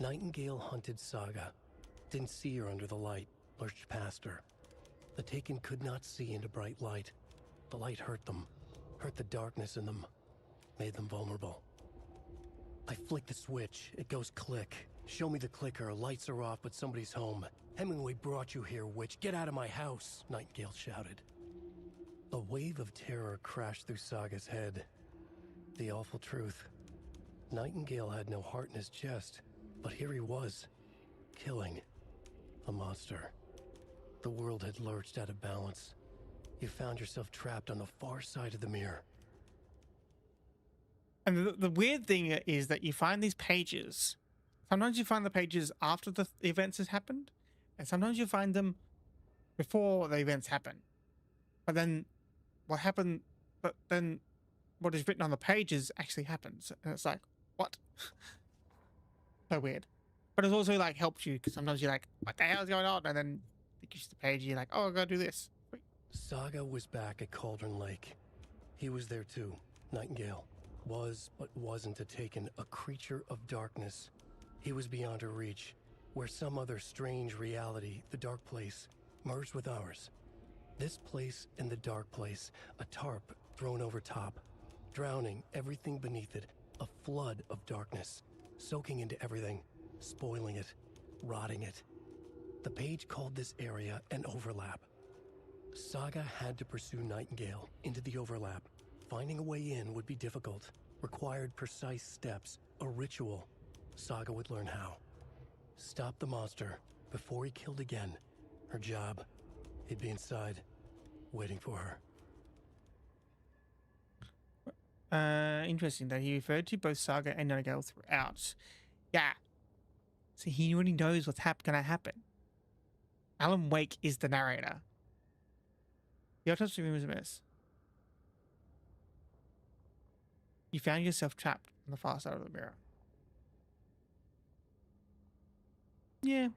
Nightingale hunted Saga. Didn't see her under the light, lurched past her. The Taken could not see into bright light. The light hurt them, hurt the darkness in them, made them vulnerable. I flick the switch, it goes click. Show me the clicker, lights are off, but somebody's home. Hemingway brought you here, witch. Get out of my house, Nightingale shouted. A wave of terror crashed through Saga's head. The awful truth. Nightingale had no heart in his chest, but here he was, killing a monster. The world had lurched out of balance. you found yourself trapped on the far side of the mirror. And the weird thing is that you find these pages. Sometimes you find the pages after the events has happened, and sometimes you find them before the events happen. But then what happened, but then what is written on the pages actually happens. And it's like, what? So weird. But it also like helps you, because sometimes you're like, what the hell is going on? And then it gives you the page and you're like, oh, I gotta do this. Wait. Saga was back at Cauldron Lake. He was there too. Nightingale was, but wasn't a taken, a creature of darkness. He was beyond her reach, where some other strange reality, the dark place, merged with ours. This place and the dark place, a tarp thrown over top, drowning everything beneath it, a flood of darkness, soaking into everything, spoiling it, rotting it. The page called this area an overlap. Saga had to pursue Nightingale into the overlap. Finding a way in would be difficult, required precise steps, a ritual. Saga would learn how. Stop the monster before he killed again. Her job, he'd be inside, waiting for her. Interesting that he referred to both Saga and Nightingale throughout. Yeah. So he already knows what's gonna happen. Alan Wake is the narrator. The autopsy room is a mess. You found yourself trapped on the far side of the mirror. Yeah.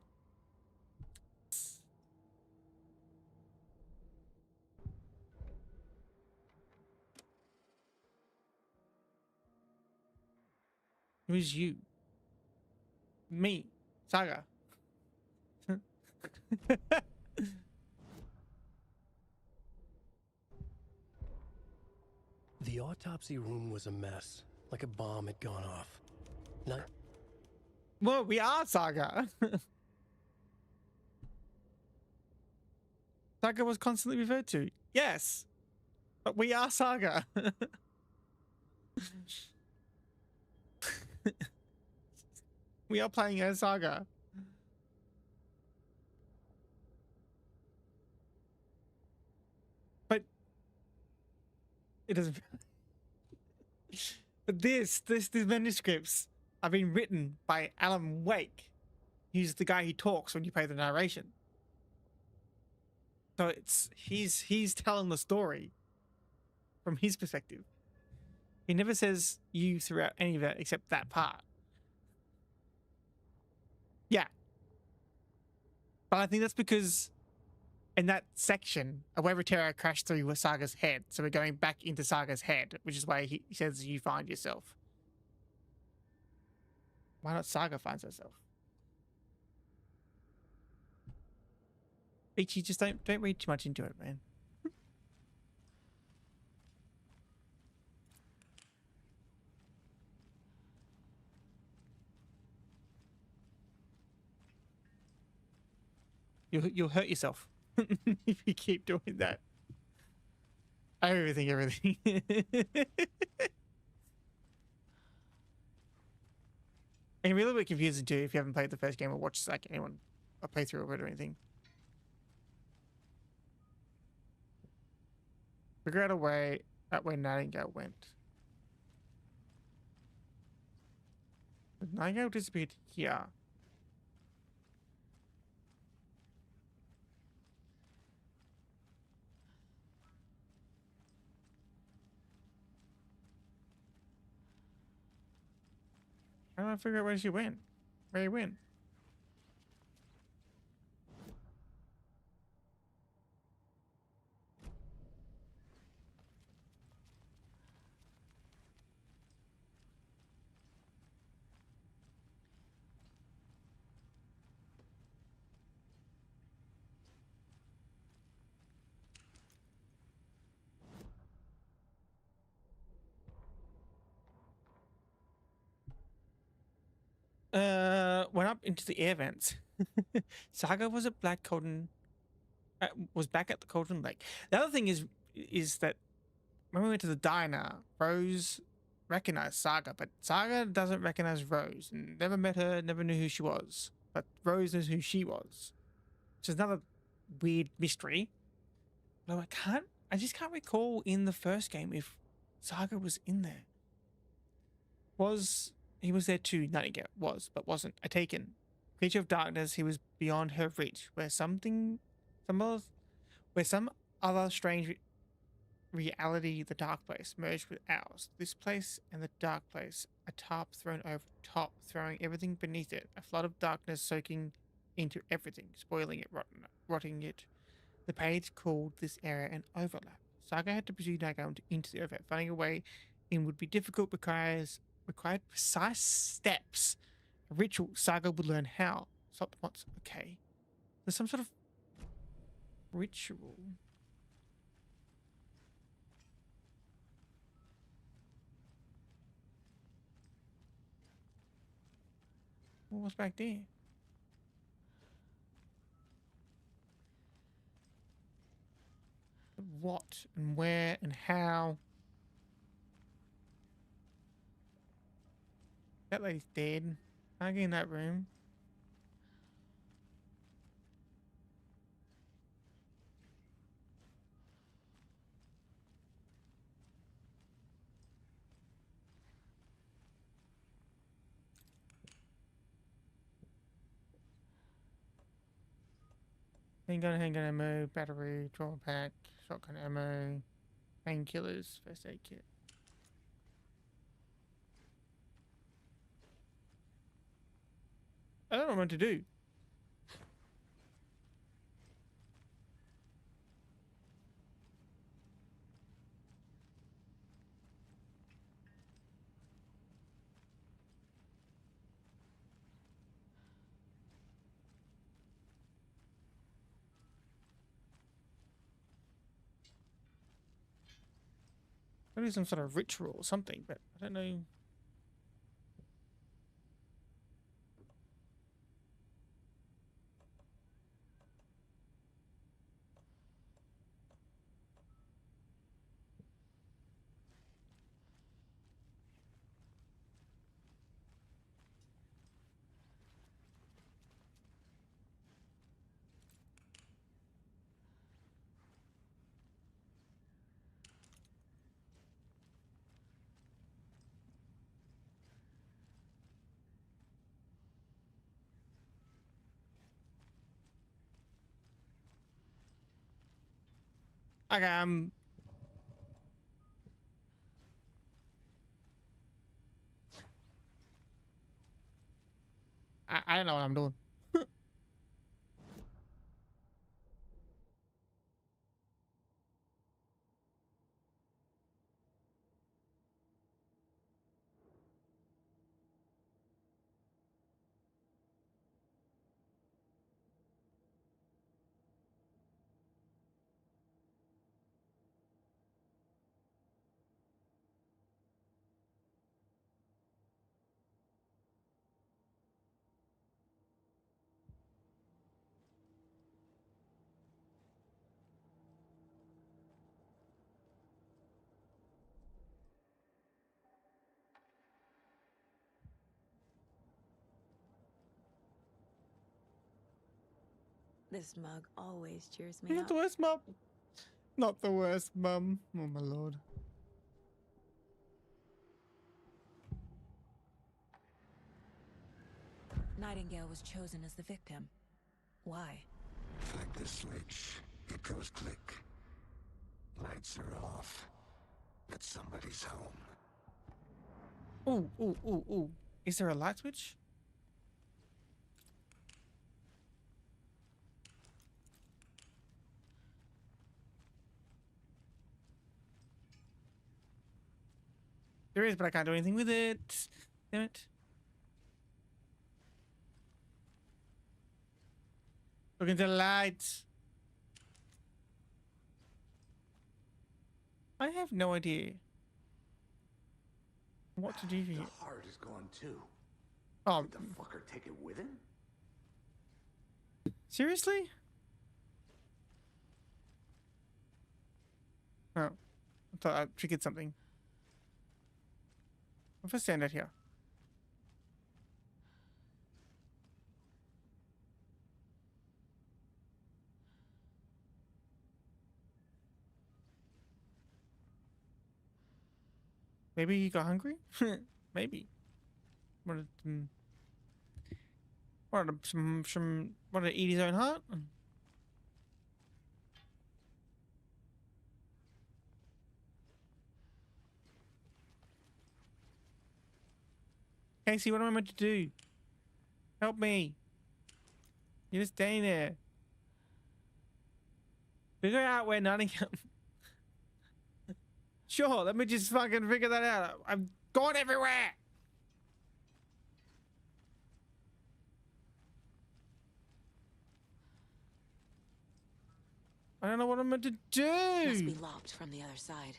It was you. Me. Saga. The autopsy room was a mess, like a bomb had gone off. Well, we are Saga. Saga was constantly referred to. Yes. But we are Saga. We are playing as Saga. But it doesn't. But these manuscripts have been written by Alan Wake. He's the guy who talks when you play the narration. So he's telling the story from his perspective. He never says you throughout any of it except that part. Yeah. But I think that's because in that section, a wave of terror crashed through Saga's head. So we're going back into Saga's head, which is why he says you find yourself. Why not Saga finds herself? Ichi, just don't read too much into it, man. You'll hurt yourself if you keep doing that. Everything. And really a bit confusing too if you haven't played the first game or watched like anyone a playthrough of it or anything. Figure out a way that way Nightingale went. Nightingale disappeared here. How do I figure out where she went? Where he went? Went up into the air vents. Saga was at Black Cauldron. Was back at the Cauldron Lake. The other thing is that when we went to the diner, Rose recognized Saga, but Saga doesn't recognize Rose. And never met her, never knew who she was. But Rose knows who she was. Which is another weird mystery. No, I just can't recall in the first game if Saga was in there. He was there too? Nightingale was, but wasn't. A taken creature of darkness. He was beyond her reach, where some other strange reality, the dark place, merged with ours. This place and the dark place, a tarp thrown over top, throwing everything beneath it. A flood of darkness soaking into everything, spoiling it, rotting it. The page called this area an overlap. Saga had to pursue Naga into the overlap. Finding a way in would be difficult, required precise steps. A ritual. Saga would learn how. Stopped once. Okay. There's some sort of ritual. What was back there? What and where and how? That lady's dead. Can't get in that room. Handgun ammo, battery, draw pack, shotgun ammo, painkillers, first aid kit. I don't know what to do. Maybe some sort of ritual or something, but I don't know. Okay, I don't know what I'm doing. This mug always cheers me Not up. the worst, mum. Not the worst, mum. Oh my lord. Nightingale was chosen as the victim. Why? Flick the switch. It goes click. Lights are off. But somebody's home. Ooh. Is there a light switch? There is, but I can't do anything with it. Damn it. Look into the lights. I have no idea what to do here. The heart is gone too. Oh, did the fucker take it with him? Seriously? Oh, I thought I triggered something. If I stand out here. Maybe he got hungry? Maybe. Wanted wanted to eat his own heart? Casey, what am I meant to do? Help me. You're just staying there. Figure out where Nottingham. Sure, let me just fucking figure that out. I've gone everywhere. I don't know what I'm meant to do. Must be locked from the other side.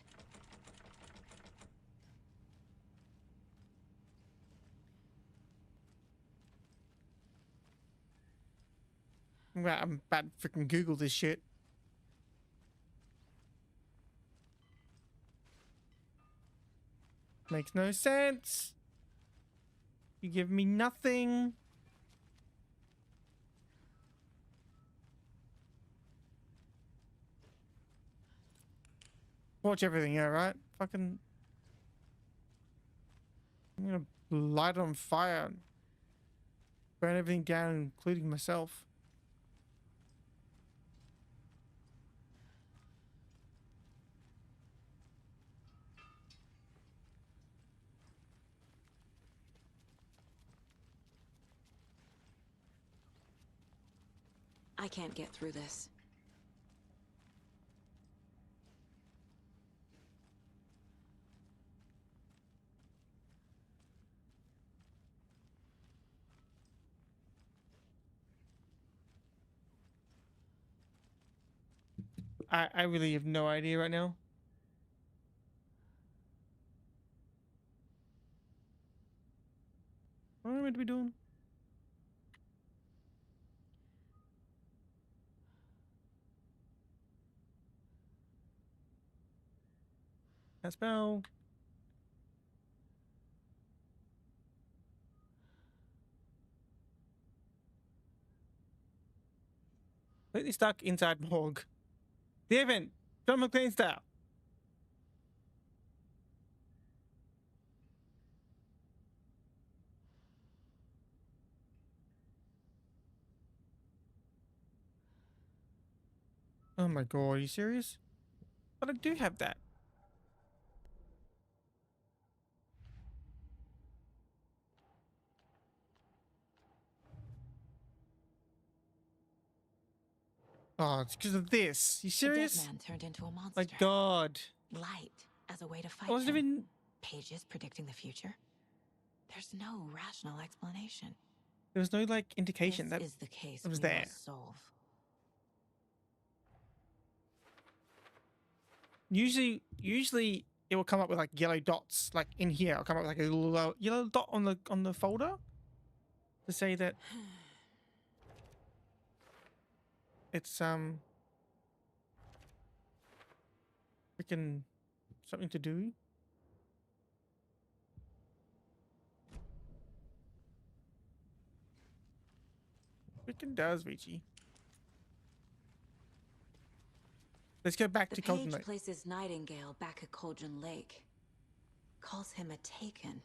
I'm about to freaking Google this shit. Makes no sense. You give me nothing. Watch everything, yeah, right? Fucking. I'm gonna light it on fire and burn everything down, including myself. I can't get through this. I really have no idea right now. What am I meant to be doing? That spell. Completely stuck inside morgue. The event. John McClane style. Oh my god, are you serious? But I do have that. Oh, it's because of this. You The serious? dead man turned into a monster. My god. Light as a way to fight I wasn't him. even... Pages predicting the future? There's no rational explanation. There was no, like, indication This that is the case it was we there. must solve. Usually it will come up with like yellow dots, like in here. It'll come up with like a little yellow dot on the folder to say that it's freaking something to do. Freaking does, Richie. Let's go back to Colton The Lake. page places Nightingale back at Cauldron Lake. Calls him a Taken.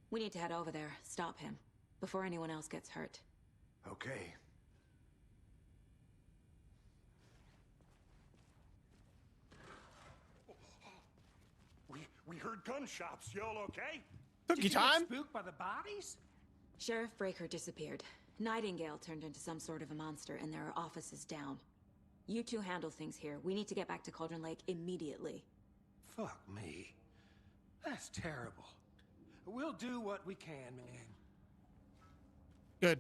We need to head over there, stop him, before anyone else gets hurt. Okay. We heard gunshots. Y'all okay? Took your time. Spooked by the bodies? Sheriff Breaker disappeared. Nightingale turned into some sort of a monster, and there are offices down. You two handle things here. We need to get back to Cauldron Lake immediately. Fuck me. That's terrible. We'll do what we can, man. Good.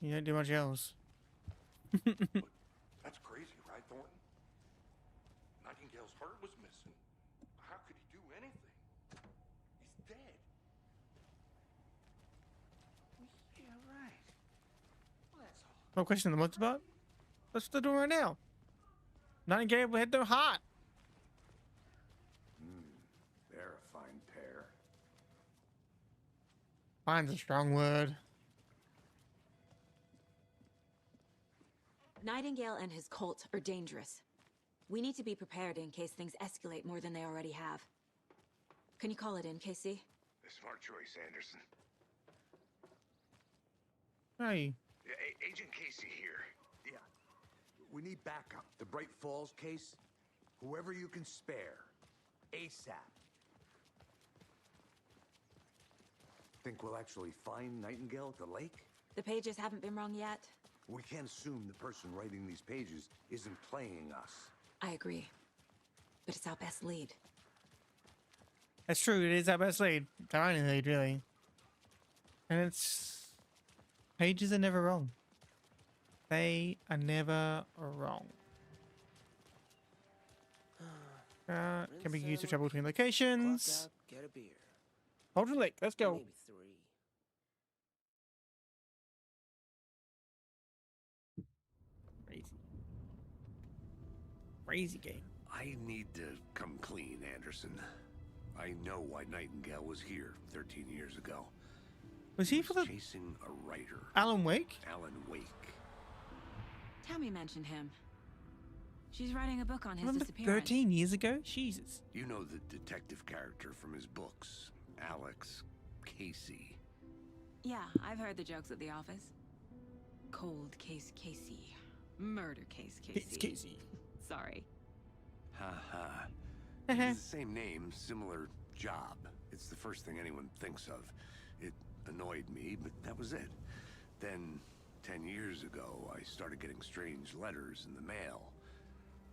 You don't do much else. That's crazy, right, Thornton? Nightingale's heart was missing. How could he do anything? He's dead. Yeah, right. Well, that's all. No question the month's about. That's what they're doing right now. Nightingale had no heart. They're a fine pair. Fine's a strong word. Nightingale and his cult are dangerous. We need to be prepared in case things escalate more than they already have. Can you call it in, Casey? Smart choice, Anderson. Hey. Agent Casey here. Yeah. We need backup. The Bright Falls case. Whoever you can spare. ASAP. Think we'll actually find Nightingale at the lake? The pages haven't been wrong yet. We can't assume the person writing these pages isn't playing us. I agree. But it's our best lead. That's true, it is our best lead. Our only lead, really. And it's... Pages are never wrong. They are never wrong. Can be used to travel between locations. Get a beer. Cauldron Lake, let's go. Maybe 3. Crazy. Crazy game. I need to come clean, Anderson. I know why Nightingale was here 13 years ago. Was he for the... chasing a writer. Alan Wake? Alan Wake. Tammy mentioned him. She's writing a book on his Remember disappearance. 13 years ago? Jesus. You know the detective character from his books, Alex Casey. Yeah, I've heard the jokes at the office. Cold case Casey. Murder case Casey. It's Casey. Sorry. Ha ha. It's the same name, similar job. It's the first thing anyone thinks of. It annoyed me, but that was it. Then, 10 years ago, I started getting strange letters in the mail.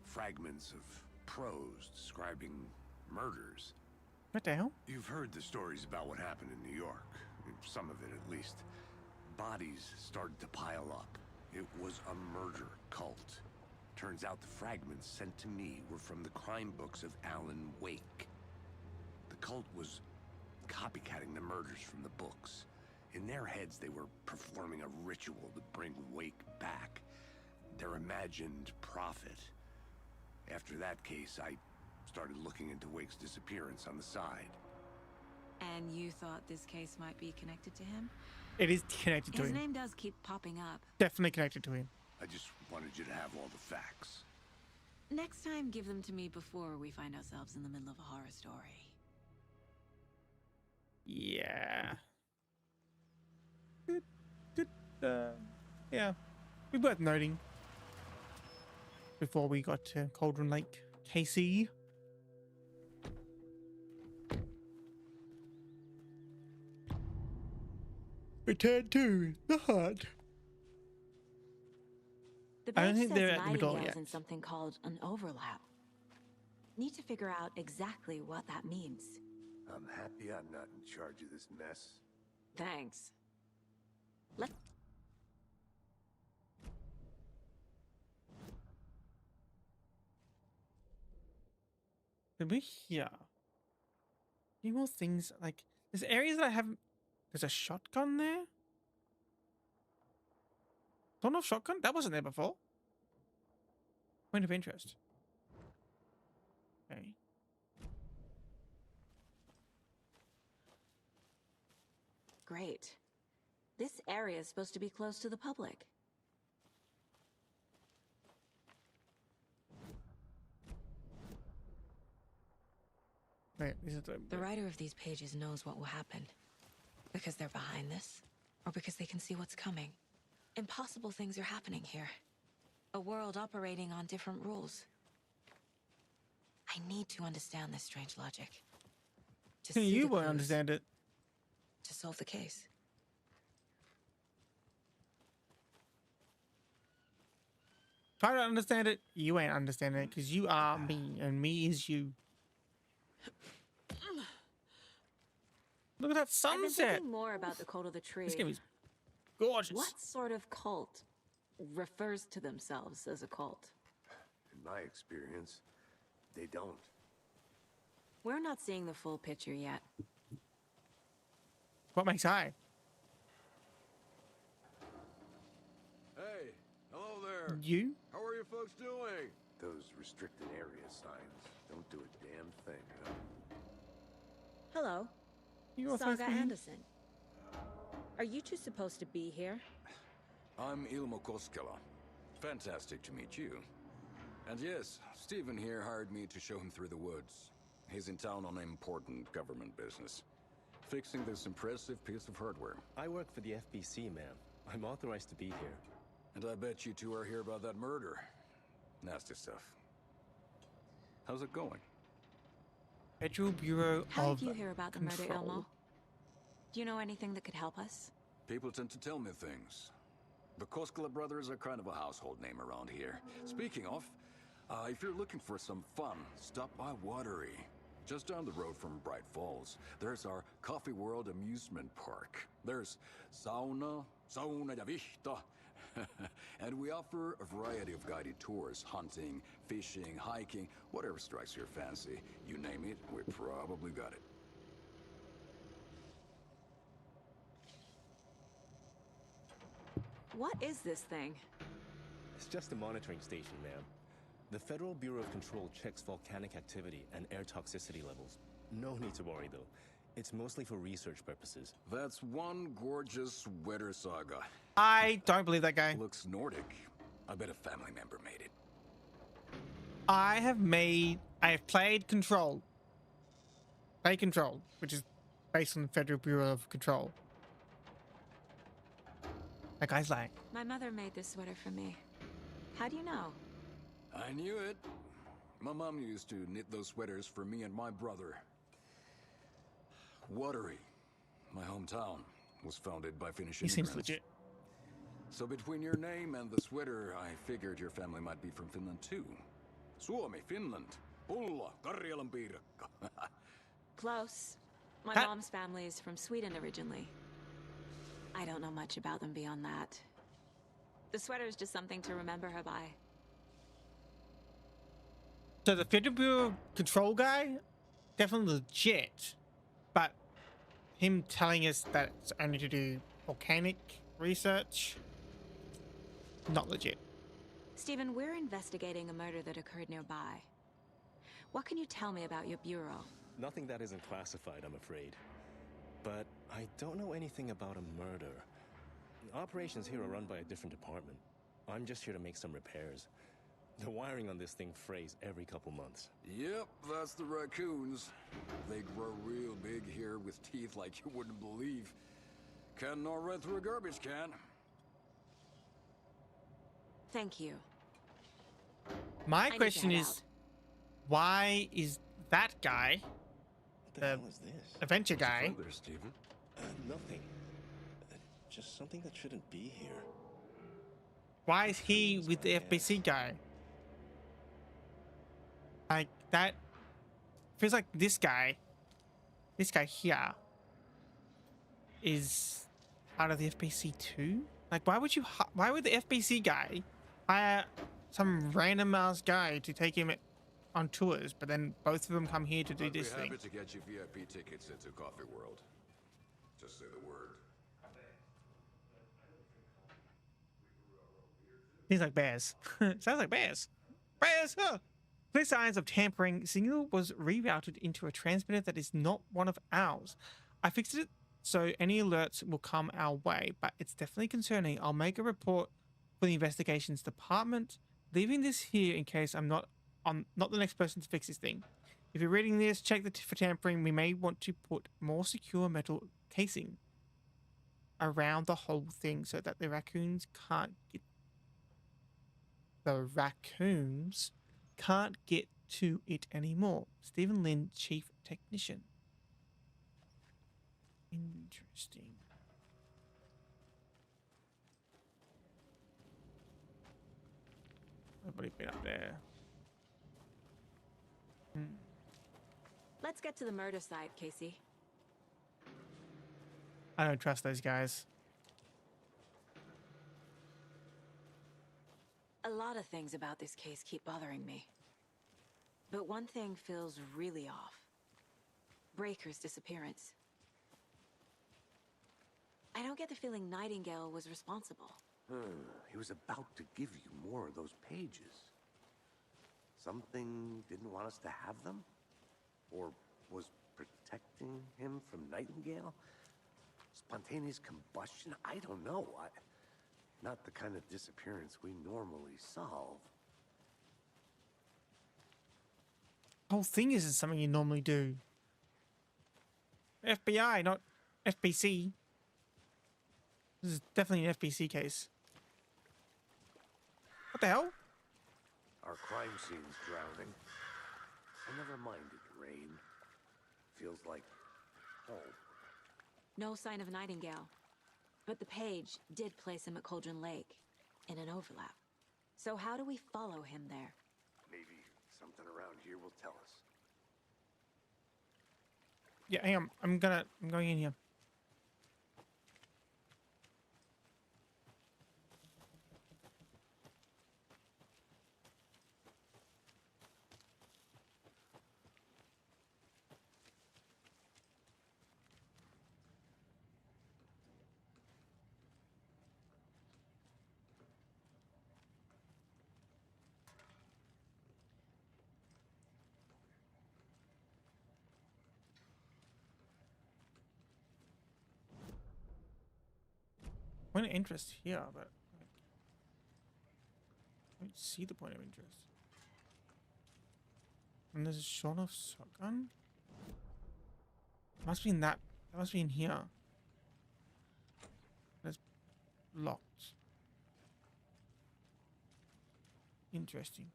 Fragments of prose describing murders. What the hell? You've heard the stories about what happened in New York. Some of it, at least. Bodies started to pile up. It was a murder cult. Turns out the fragments sent to me were from the crime books of Alan Wake. The cult was copycatting the murders from the books. In their heads, they were performing a ritual to bring Wake back. Their imagined prophet. After that case, I started looking into Wake's disappearance on the side. And you thought this case might be connected to him? It is connected to His him. name does keep popping up. Definitely connected to him. I just wanted you to have all the facts. Next time, give them to me before we find ourselves in the middle of a horror story. Yeah. Yeah. We worth noting. Before we got to Cauldron Lake, Casey. Return to the hut. The I don't page think they're says at the middle Nightingale's yet. in something called an overlap. Need to figure out exactly what that means. I'm happy I'm not in charge of this mess. Thanks. Let. Did we hear any more things? Like, there's areas that I haven't. There's a shotgun there. Don't know shotgun? That wasn't there before. Point of interest. Okay. Great. This area is supposed to be close to the public. Wait, this is The writer of these pages knows what will happen. Because they're behind this, or because they can see what's coming. Impossible things are happening here. A world operating on different rules. I need to understand this strange logic. To see you the won't clues, understand it. to solve the case. Try to understand it. You ain't understanding it because you are me, and me is you. Look at that I've been sunset. thinking more about the cult of the tree. This game is gorgeous. What sort of cult refers to themselves as a cult? In my experience, they don't. We're not seeing the full picture yet. What makes I? Hey, hello there. You? How are you folks doing? Those restricted area signs don't do a damn thing, huh? Hello. You Saga Anderson. Are you two supposed to be here? I'm Ilmo Koskela. Fantastic to meet you. And yes, Stephen here hired me to show him through the woods. He's in town on important government business, fixing this impressive piece of hardware. I work for the FBC, ma'am. I'm authorized to be here. And I bet you two are here about that murder. Nasty stuff. How's it going? Federal Bureau How of did you hear about the murder, Control. Ilmo? Do you know anything that could help us? People tend to tell me things. The Koskela brothers are kind of a household name around here. Speaking of, if you're looking for some fun, stop by Watery. Just down the road from Bright Falls, there's our Coffee World amusement park. There's sauna ja vihta. And we offer a variety of guided tours, hunting, fishing, hiking, whatever strikes your fancy. You name it, we probably got it. What is this thing? It's just a monitoring station, ma'am. The Federal Bureau of Control checks volcanic activity and air toxicity levels. No need to worry, though. It's mostly for research purposes. That's one gorgeous weather saga. I don't believe that guy. Looks Nordic. I bet a family member made it. I have played Control. Played Control, which is based on the Federal Bureau of Control. That guy's like, My mother made this sweater for me. How do you know? I knew it. My mom used to knit those sweaters for me and my brother. Watery, my hometown, was founded by Finnish he seems immigrants. legit. So between your name and the sweater, I figured your family might be from Finland too. Suomi, Finland. Pulla, Karjalan piirakka. Close. My mom's family is from Sweden originally. I don't know much about them beyond that. The sweater is just something to remember her by. So the Federal Bureau of Control guy, definitely legit. But him telling us that it's only to do volcanic research, not legit. Stephen, we're investigating a murder that occurred nearby. What can you tell me about your bureau? Nothing that isn't classified, I'm afraid. But I don't know anything about a murder. Operations here are run by a different department. I'm just here to make some repairs. The wiring on this thing frays every couple months. Yep, that's the raccoons. They grow real big here with teeth like you wouldn't believe. Can not run through a garbage can. Thank you. My question is, why is that guy, What the hell is this? adventure guy, There, Stephen? Nothing. Just something that shouldn't be here. why is he with the FBC guy? Like, that feels like this guy here is part of the FBC too. Like, why would the FBC guy hire some random ass guy to take him on tours, but then both of them come here to do I'd be this thing? happy to get you VIP tickets into Coffee World. Just say the word. Things like bears. Sounds like bears. Bears! Huh. Clear signs of tampering. Signal was rerouted into a transmitter that is not one of ours. I fixed it so any alerts will come our way, but it's definitely concerning. I'll make a report for the investigations department, leaving this here in case I'm not the next person to fix this thing. If you're reading this, check for tampering. We may want to put more secure metal casing around the whole thing so that the raccoons can't get to it anymore. Stephen Lin, Chief Technician. Interesting. Nobody been up there. Let's get to the murder site, Casey. I don't trust those guys. A lot of things about this case keep bothering me. But one thing feels really off. Breaker's disappearance. I don't get the feeling Nightingale was responsible. He was about to give you more of those pages. Something didn't want us to have them? Or was protecting him from Nightingale? Spontaneous combustion? I don't know. Not the kind of disappearance we normally solve. Whole thing isn't something you normally do. FBI, not FBC. This is definitely an FBC case. What the hell? Our crime scene's drowning. I never minded rain. Feels like home. No sign of Nightingale. But the page did place him at Cauldron Lake, in an overlap. So how do we follow him there? Maybe something around here will tell us. Yeah, hang on. I'm going in here. Point of interest here, but like, I don't see the point of interest. And there's a shot of shotgun. Must be in that. That must be in here. That's locked. Interesting.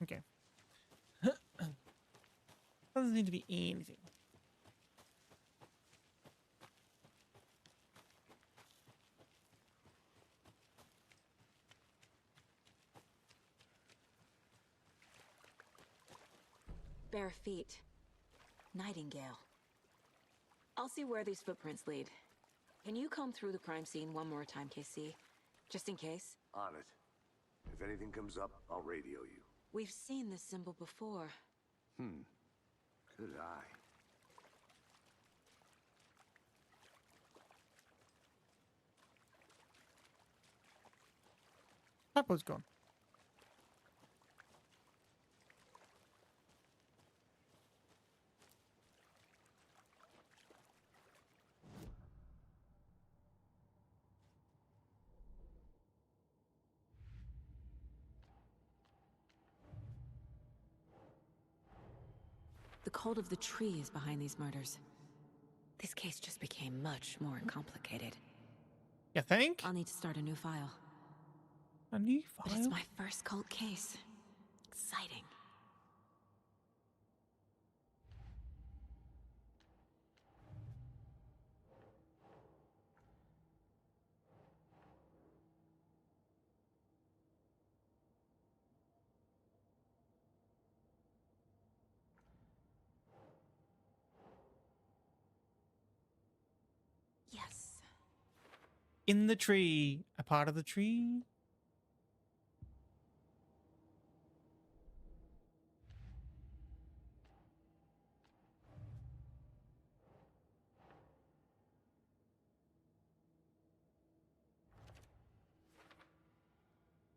Okay. Doesn't need to be anything. Bare feet. Nightingale. I'll see where these footprints lead. Can you comb through the crime scene one more time, KC? Just in case? On it. If anything comes up, I'll radio you. We've seen this symbol before. Good eye. Tripod's gone. The cult of the tree is behind these murders. This case just became much more complicated. You think? I'll need to start a new file. A new file? But it's my first cult case. Exciting. Yes. In the tree. A part of the tree?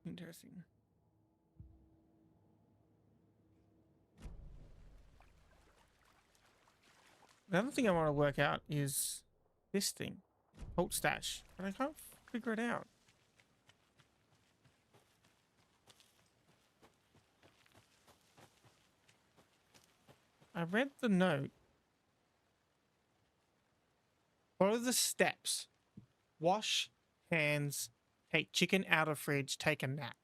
Interesting. The other thing I want to work out is this thing. Alt stash. But I can't figure it out. I read the note. Follow the steps. Wash hands. Take chicken out of fridge. Take a nap.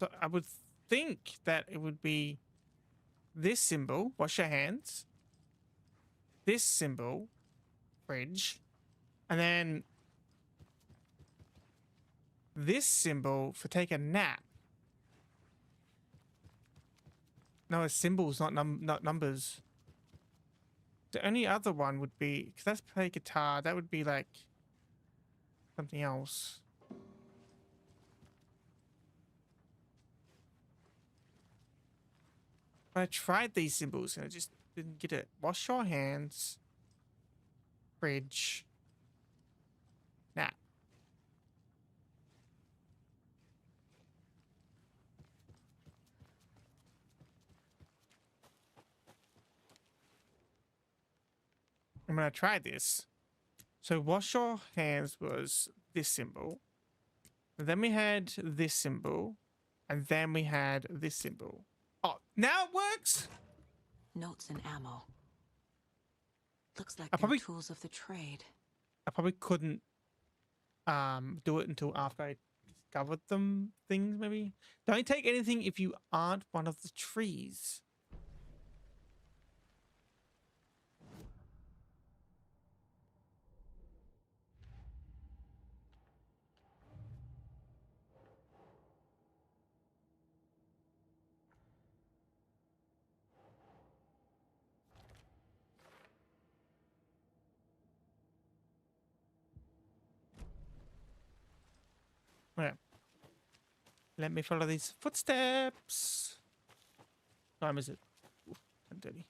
So I would think that it would be this symbol, wash your hands. This symbol, fridge. And then this symbol for take a nap. No, it's symbols, not numbers. The only other one would be, because that's play guitar, that would be like something else. I tried these symbols and I just didn't get it. Wash your hands. Fridge. Nap. I'm gonna try this. So wash your hands was this symbol. Then we had this symbol. And then we had this symbol. Oh, now it works? Notes and ammo. Looks like I they're probably- tools of the trade. I probably couldn't do it until after I discovered them things, maybe. Don't take anything if you aren't one of the trees. Okay. Let me follow these footsteps. What time is it? Ooh, 10:30.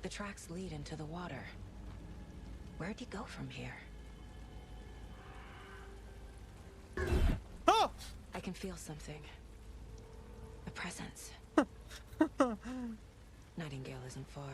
The tracks lead into the water. Where'd he go from here? Oh! I can feel something. A presence. Nightingale isn't far.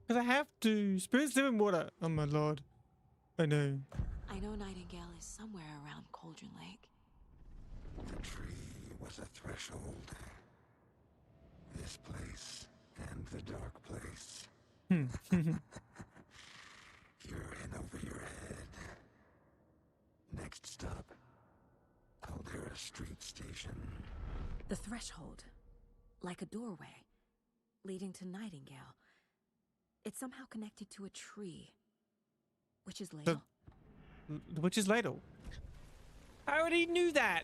Because I have to. Spirits live in water. Oh my lord. I know. I know Nightingale is somewhere around Cauldron Lake. The tree was a threshold. This place and the dark place. You're in over your head. Next stop, Caldera Street Station. The threshold. Like a doorway. Leading to Nightingale. It's somehow connected to a tree. Witch's ladle. The witch's ladle. I already knew that.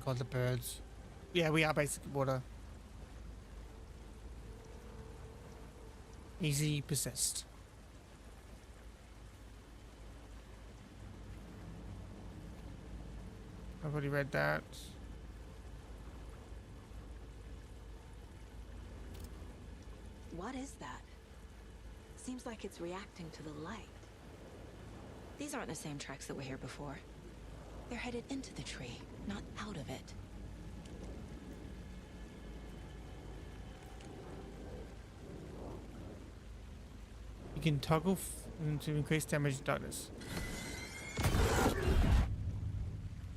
God, the birds. Yeah, we are basically water. Easy possessed. I've already read that. What is that? Seems like it's reacting to the light. These aren't the same tracks that were here before. They're headed into the tree, not out of it. You can toggle to increase damage darkness.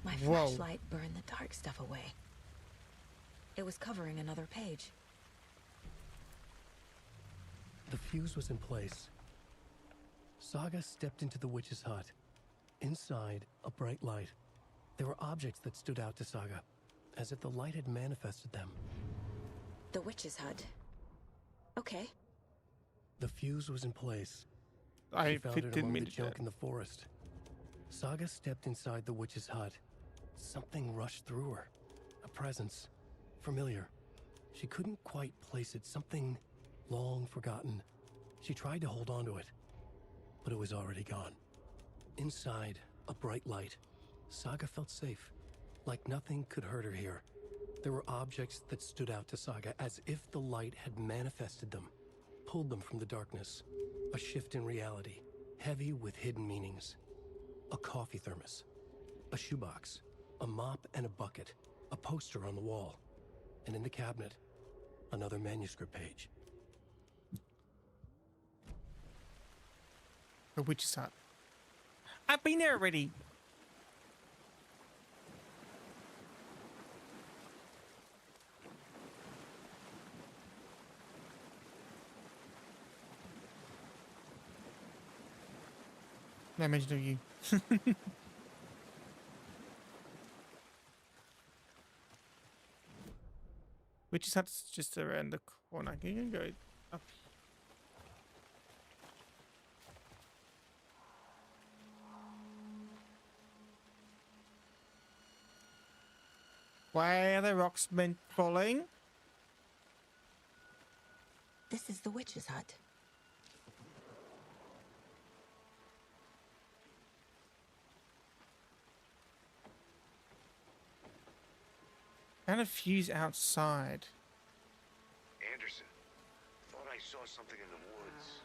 My Whoa. flashlight burned the dark stuff away. It was covering another page. The fuse was in place. Saga stepped into the witch's hut. Inside, a bright light. There were objects that stood out to Saga, as if the light had manifested them. The witch's hut. Okay. The fuse was in place. I She found it didn't among mean the to do junk that. in the forest. Saga stepped inside the witch's hut. Something rushed through her. A presence. Familiar. She couldn't quite place it. Something long forgotten. She tried to hold on to it. but it was already gone. Inside, a bright light. Saga felt safe, like nothing could hurt her here. There were objects that stood out to Saga as if the light had manifested them, pulled them from the darkness. A shift in reality, heavy with hidden meanings. A coffee thermos, a shoebox, a mop and a bucket, a poster on the wall, and in the cabinet, another manuscript page. The witch's hut. I've been there already. No mention of you. Witch's hut's just around the corner. You can go up. Why are the rocks meant falling? This is the witch's hut. Found a fuse outside. Anderson, thought I saw something in the woods.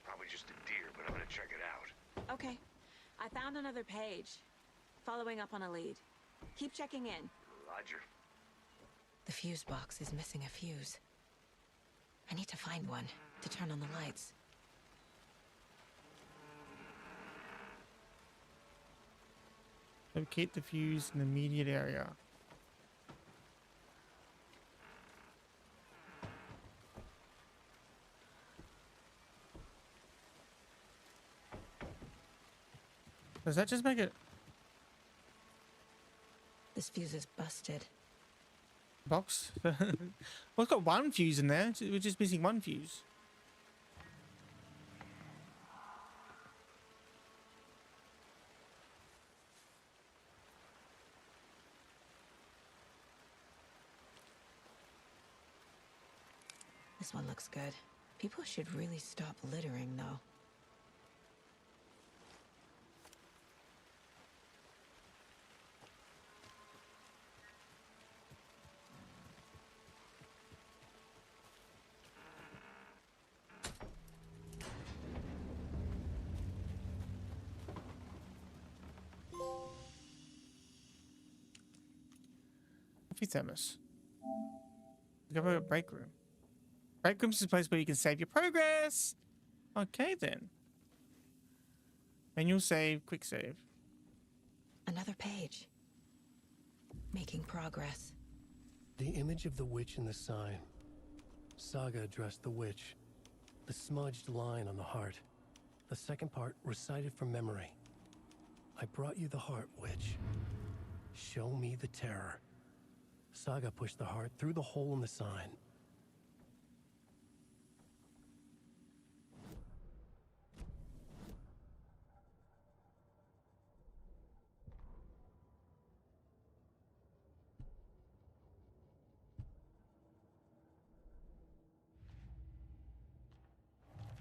Probably just a deer, but I'm gonna check it out. Okay. I found another page. Following up on a lead. Keep checking in. Roger. The fuse box is missing a fuse. I need to find one to turn on the lights. Locate the fuse in the immediate area. Does that just make it? This fuse is busted. Box? Well, it's got one fuse in there. We're just missing one fuse. This one looks good. People should really stop littering, though. Coffee thermos. Go to a break room. Break room is a place where you can save your progress. Okay then. Manual save, quick save. Another page. Making progress. The image of the witch in the sign. Saga addressed the witch. The smudged line on the heart. The second part recited from memory. I brought you the heart, witch. Show me the terror. Saga pushed the heart through the hole in the sign.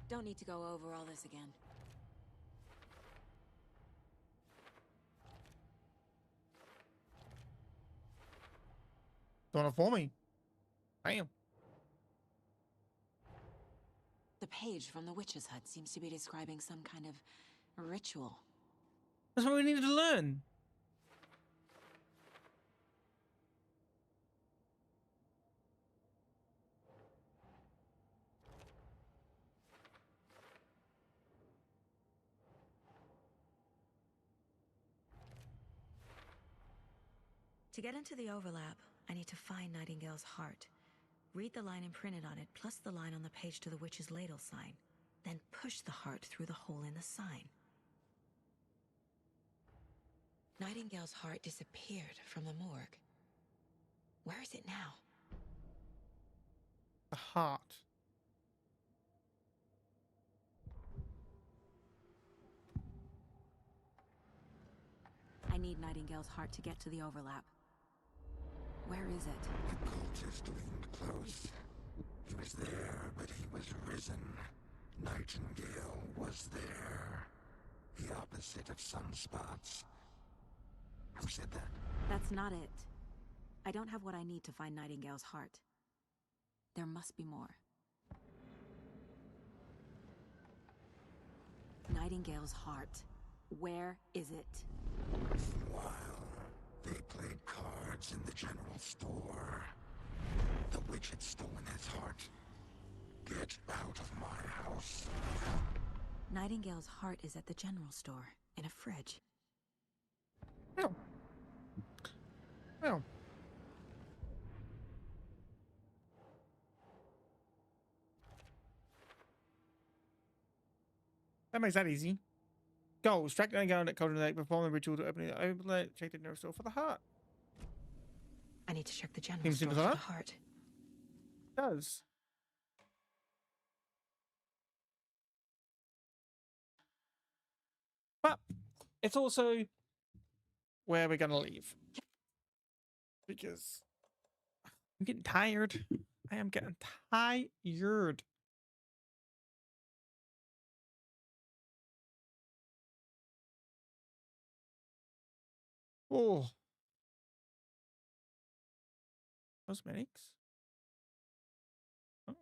Don't need to go over all this again. Doing it for me. Bam. The page from the witch's hut seems to be describing some kind of ritual. That's what we needed to learn. To get into the overlap, I need to find Nightingale's heart. Read the line imprinted on it, plus the line on the page to the witch's ladle sign. Then push the heart through the hole in the sign. Nightingale's heart disappeared from the morgue. Where is it now? The heart. I need Nightingale's heart to get to the overlap. Where is it? The cultist leaned close. He was there, but he was risen. Nightingale was there. sunspots. Who said that? That's not it. I don't have what I need to find Nightingale's heart. There must be more. Nightingale's heart. Where is it? While they played cards in the general store, the witch had stolen his heart. Get out of my house. Nightingale's heart is at the general store, in a fridge. Oh. Oh. That makes that easy. Go, strike Nightingale and Cauldron Lake, perform the ritual to open the overlet, check the general store for the heart. I need to check the general Seems store simple for enough. the heart. It does. But it's also where we're gonna leave. Because I'm getting tired. I am getting tired. Oh. Cosmetics? Oh.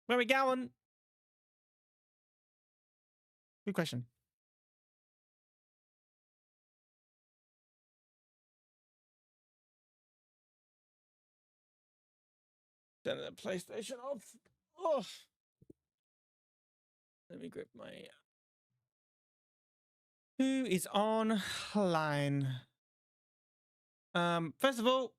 Where we going? Good question. Turn the PlayStation off. Oh. Let me grip my. Who is online? First of all,